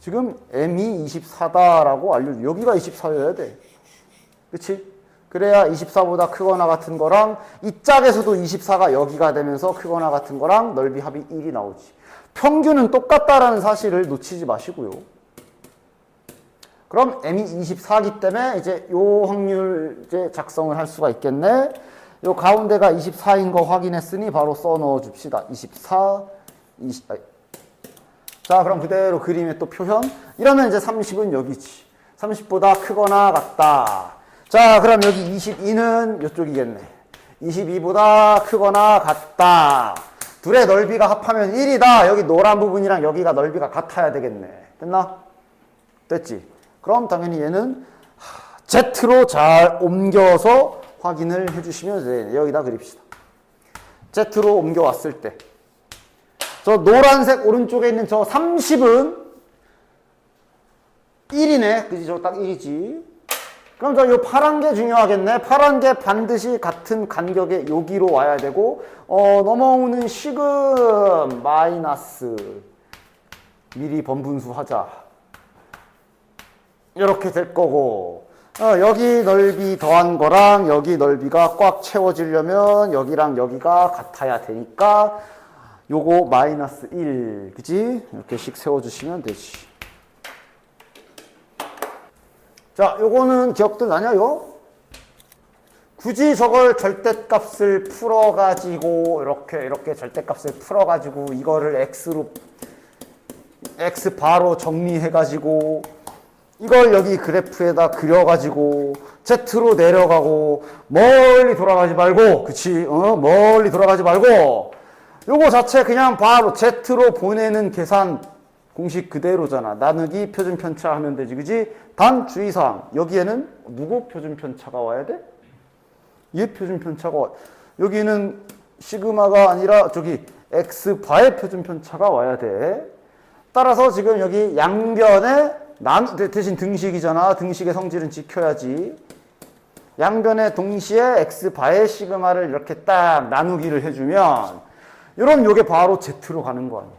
Speaker 1: 지금 m이 24다라고 알려줘. 여기가 24여야 돼. 그치? 그래야 24보다 크거나 같은 거랑 이 짝에서도 24가 여기가 되면서 크거나 같은 거랑 넓이 합이 1이 나오지. 평균은 똑같다라는 사실을 놓치지 마시고요. 그럼 m이 24이기 때문에 이제 요 확률 이제 작성을 할 수가 있겠네. 요 가운데가 24인 거 확인했으니 바로 써 넣어 줍시다. 24, 20. 자, 그럼 그대로 그림의 또 표현. 이러면 이제 30은 여기지. 30보다 크거나 같다. 자, 그럼 여기 22는 이쪽이겠네. 22보다 크거나 같다. 둘의 넓이가 합하면 1이다. 여기 노란 부분이랑 여기가 넓이가 같아야 되겠네. 됐나? 됐지? 그럼 당연히 얘는 Z로 잘 옮겨서 확인을 해주시면 돼. 여기다 그립시다. Z로 옮겨왔을 때. 저 노란색 오른쪽에 있는 저 30은 1이네. 그지? 저 딱 1이지. 그럼 저 요 파란 게 중요하겠네. 파란 게 반드시 같은 간격에 여기로 와야 되고, 넘어오는 식은 마이너스 미리 번분수 하자. 이렇게 될 거고, 여기 넓이 더한 거랑 여기 넓이가 꽉 채워지려면 여기랑 여기가 같아야 되니까 요거 마이너스 1, 그지? 이렇게씩 세워주시면 되지. 자, 요거는 기억들 나냐, 이거? 굳이 저걸 절대값을 풀어가지고, 이렇게 절대값을 풀어가지고, 이거를 X바로 정리해가지고, 이걸 여기 그래프에다 그려가지고, Z로 내려가고, 멀리 돌아가지 말고, 그치? 멀리 돌아가지 말고, 요거 자체 그냥 바로 Z로 보내는 계산 공식 그대로잖아. 나누기 표준 편차 하면 되지, 그지? 단 주의사항. 여기에는 누구 표준 편차가 와야 돼? 얘 표준 편차가 여기는 시그마가 아니라 저기 x바의 표준 편차가 와야 돼. 따라서 지금 여기 양변에 대신 등식이잖아. 등식의 성질은 지켜야지. 양변에 동시에 x바의 시그마를 이렇게 딱 나누기를 해주면 이런 요게 바로 z로 가는 거 아니야.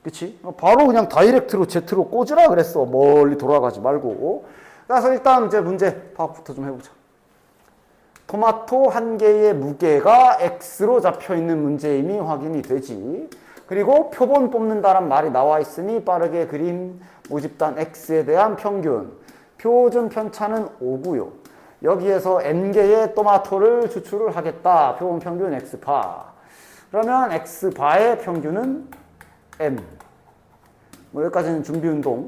Speaker 1: 그치? 바로 그냥 다이렉트로 z로 꽂으라 그랬어. 멀리 돌아가지 말고. 그래서 일단 이제 문제 파악부터 좀 해보자. 토마토 한 개의 무게가 x로 잡혀있는 문제임이 확인이 되지. 그리고 표본 뽑는다란 말이 나와 있으니 빠르게 그림 모집단 x에 대한 평균. 표준 편차는 5고요. 여기에서 n개의 토마토를 추출을 하겠다. 표본 평균 x바. 그러면 x바의 평균은 n. 뭐 여기까지는 준비운동.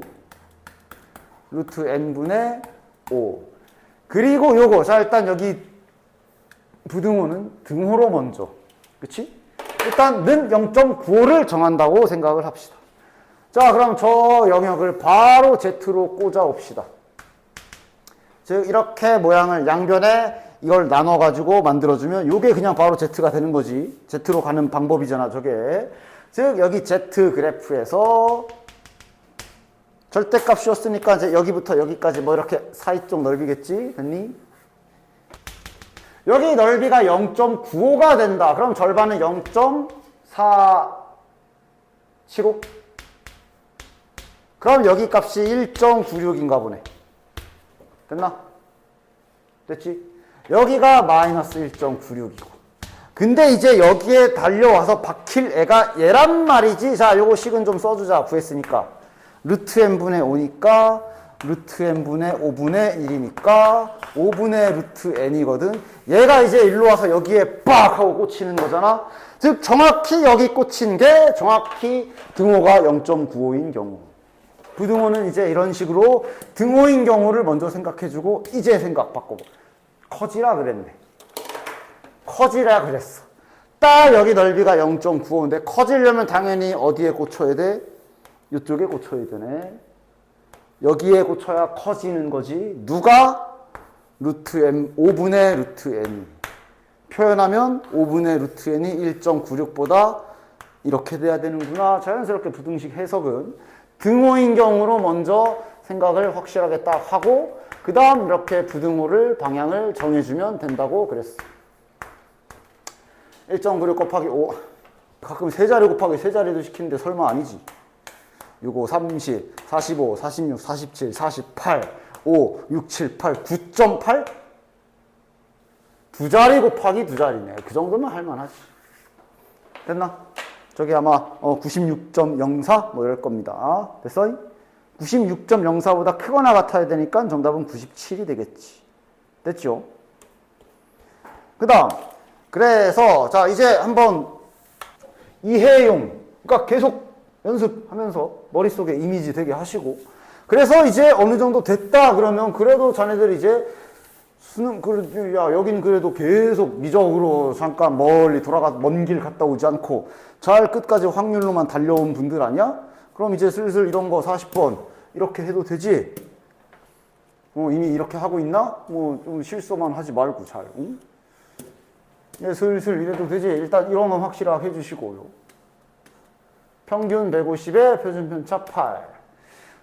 Speaker 1: 루트 n분의 5. 그리고 요거. 자, 일단 여기 부등호는 등호로 먼저. 그치? 일단 는 0.95를 정한다고 생각을 합시다. 자, 그럼 저 영역을 바로 z로 꽂아 옵시다. 즉 이렇게 모양을 양변에 이걸 나눠가지고 만들어주면 이게 그냥 바로 z가 되는 거지. z로 가는 방법이잖아 저게. 즉 여기 z 그래프에서 절대값이었으니까 이제 여기부터 여기까지 뭐 이렇게 사이 쪽 넓이겠지? 됐니? 여기 넓이가 0.95가 된다. 그럼 절반은 0.475? 그럼 여기 값이 1.96인가 보네. 됐나? 됐지? 여기가 마이너스 1.96이고. 근데 이제 여기에 달려와서 박힐 애가 얘란 말이지. 자, 요거 식은 좀 써주자. 구했으니까. 루트 n분의 5니까 루트 n분의 5분의 1이니까 5분의 루트 n이거든. 얘가 이제 일로 와서 여기에 빡 하고 꽂히는 거잖아. 즉 정확히 여기 꽂힌 게 정확히 등호가 0.95인 경우. 부등호는 이제 이런 식으로 등호인 경우를 먼저 생각해주고 이제 생각 바꿔봐. 커지라 그랬네. 커지라 그랬어. 딱 여기 넓이가 0.95인데 커지려면 당연히 어디에 꽂혀야 돼? 이쪽에 꽂혀야 되네. 여기에 꽂혀야 커지는 거지. 누가? 루트 m 5분의 루트 n. 표현하면 5분의 루트 n이 1.96보다 이렇게 돼야 되는구나. 자연스럽게 부등식 해석은 등호인 경우로 먼저 생각을 확실하게 딱 하고 그 다음 이렇게 부등호를 방향을 정해주면 된다고 그랬어. 1.96 곱하기 5. 가끔 세 자리 곱하기 세 자리도 시키는데 설마 아니지. 요거 30, 45, 46, 47, 48, 5, 6, 7, 8, 9.8? 두 자리 곱하기 두 자리네. 그 정도면 할만하지. 됐나? 저기 아마 96.04 뭐 이럴 겁니다. 됐어? 96.04보다 크거나 같아야 되니까 정답은 97이 되겠지. 됐죠? 그 다음 그래서 자 이제 한번 이해용 그러니까 계속 연습하면서 머릿속에 이미지 되게 하시고 그래서 이제 어느 정도 됐다 그러면 그래도 자네들 이제 수능 야 여긴 그래도 계속 미적으로 잠깐 멀리 돌아가 먼 길 갔다 오지 않고 잘 끝까지 확률로만 달려온 분들 아니야? 그럼 이제 슬슬 이런 거 40번 이렇게 해도 되지? 이미 이렇게 하고 있나? 좀 실수만 하지 말고 잘 응? 예, 슬슬 이래도 되지? 일단 이런 건 확실하게 해주시고요. 평균 150에 표준 편차 8.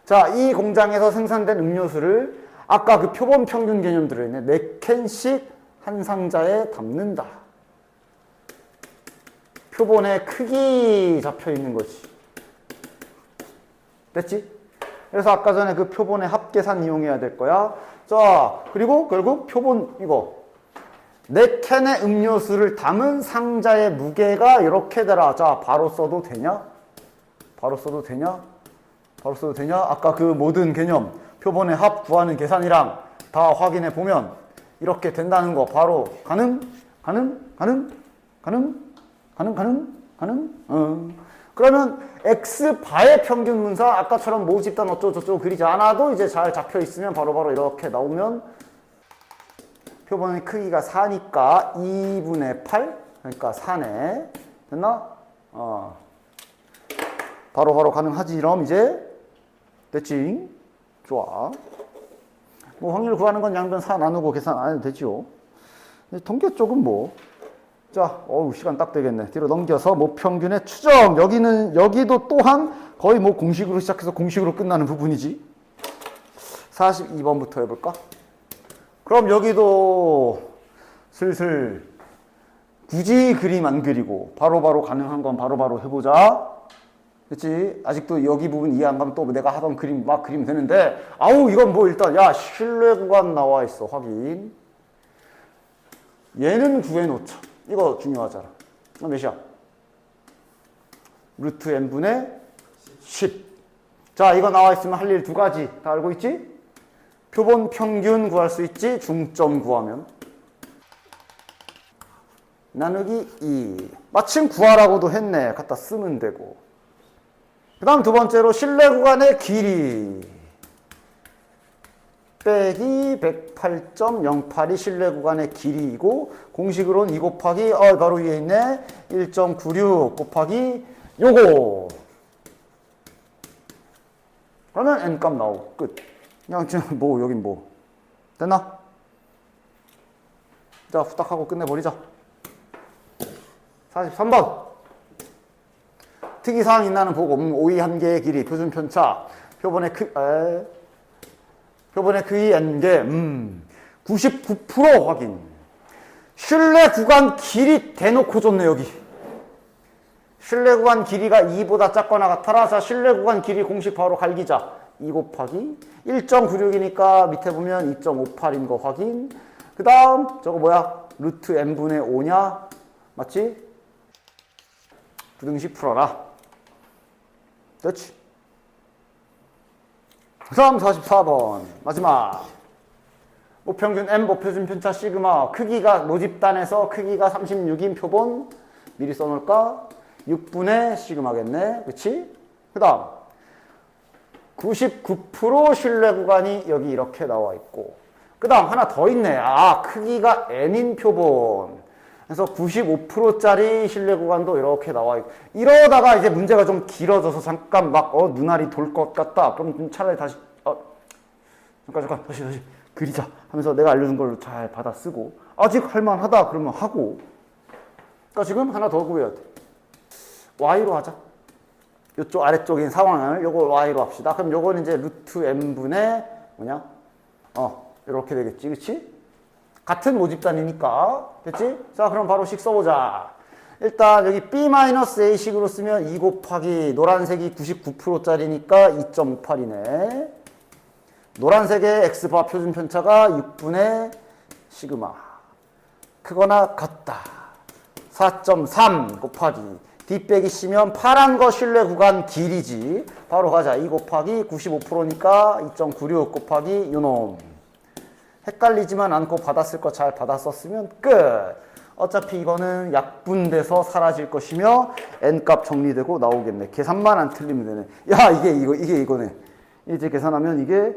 Speaker 1: 자, 이 공장에서 생산된 음료수를 아까 그 표본 평균 개념 들어있네. 4캔씩 한 상자에 담는다. 표본의 크기 잡혀 있는 거지. 됐지? 그래서 아까 전에 그 표본의 합계산 이용해야 될 거야. 자, 그리고 결국 표본 이거. 4캔의 음료수를 담은 상자의 무게가 이렇게 되라. 자, 바로 써도 되냐? 바로 써도 되냐? 바로 써도 되냐? 아까 그 모든 개념, 표본의 합 구하는 계산이랑 다 확인해 보면 이렇게 된다는 거 바로 가능? 그러면 x바의 평균 분사 아까처럼 모집단 어쩌고저쩌고 그리지 않아도 이제 잘 잡혀 있으면 바로바로 이렇게 나오면 표본의 크기가 4니까 2분의 8 그러니까 4네. 됐나? 바로바로 가능하지. 이럼 이제 됐지? 좋아. 뭐 확률 구하는 건 양변 4 나누고 계산 안 해도 되죠. 근데 통계 쪽은 뭐 자, 어우, 시간 딱 되겠네. 뒤로 넘겨서 모평균의 추정. 여기도 또한 거의 뭐 공식으로 시작해서 공식으로 끝나는 부분이지. 42번부터 해볼까? 그럼 여기도 슬슬 굳이 그림 안 그리고 바로바로 가능한 건 바로바로 해보자. 그치? 아직도 여기 부분 이해 안 가면 또 내가 하던 그림 막 그리면 되는데, 아우, 이건 뭐 일단, 야, 신뢰 구간 나와 있어. 확인. 얘는 구해놓자. 이거 중요하잖아. 몇이야? 루트 n분의 10. 자, 이거 나와 있으면 할 일 두 가지. 다 알고 있지? 표본 평균 구할 수 있지? 중점 구하면. 나누기 2. 마침 구하라고도 했네. 갖다 쓰면 되고. 그 다음 두 번째로 실내 구간의 길이. 빼기 108.08이 실내 구간의 길이이고, 공식으로는 2 곱하기, 바로 위에 있네. 1.96 곱하기 요거. 그러면 n값 나오고, 끝. 그냥 지금 뭐, 여긴 뭐. 됐나? 자, 후딱하고 끝내버리자. 43번. 특이사항 있나는 보고, 오이 한 개의 길이, 표준 편차, 표본의 크기 n개, 99% 확인. 실내 구간 길이 대놓고 줬네, 여기. 실내 구간 길이가 2보다 작거나 같아라. 자, 실내 구간 길이 공식 바로 갈기자. 2 곱하기 1.96이니까 밑에 보면 2.58인 거 확인. 그 다음 저거 뭐야? 루트 n분의 5냐? 맞지? 부등식 풀어라. 그렇지. 그 다음 44번 마지막. 모평균 m, 모표준 편차 시그마. 크기가 모집단에서 크기가 36인 표본 미리 써놓을까? 6분의 시그마겠네. 그치? 그 다음 99% 신뢰 구간이 여기 이렇게 나와 있고, 그 다음 하나 더 있네. 아, 크기가 n인 표본. 그래서 95%짜리 신뢰 구간도 이렇게 나와 있고. 이러다가 이제 문제가 좀 길어져서 잠깐 막 눈알이 돌 것 같다. 그럼 차라리 다시 잠깐 다시 그리자 하면서 내가 알려준 걸로 잘 받아 쓰고, 아직 할만하다 그러면 하고. 그러니까 지금 하나 더 구해야 돼. y로 하자. 이쪽 아래쪽인 상황을 요거 y로 합시다. 그럼 요거는 이제 루트 n분의 뭐냐? 이렇게 되겠지. 그치? 같은 모집단이니까. 됐지? 자, 그럼 바로 식 써보자. 일단 여기 b-a식으로 쓰면 2 곱하기 노란색이 99%짜리니까 2.58이네. 노란색의 x바 표준 편차가 6분의 시그마. 크거나 같다. 4.3 곱하기 D 빼기 C면 파란 거 실내 구간 길이지. 바로 가자. 2 곱하기 95%니까 2.96 곱하기 요놈. 헷갈리지만 않고 받았을 거 잘 받았었으면 끝. 어차피 이거는 약분돼서 사라질 것이며 n값 정리되고 나오겠네. 계산만 안 틀리면 되네. 야, 이게 이거네. 이제 계산하면 이게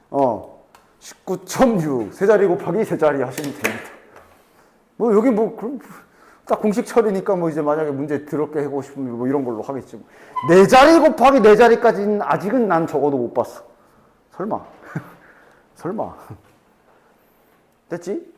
Speaker 1: 19.6 세 자리 곱하기 세 자리 하시면 됩니다. 뭐 여기 뭐 그럼 딱 공식 처리니까 뭐 이제 만약에 문제 더럽게 해보고 싶으면 뭐 이런 걸로 하겠지. 네 자리 곱하기 네 자리까지는 아직은 난 적어도 못 봤어. 설마. 설마. 됐지?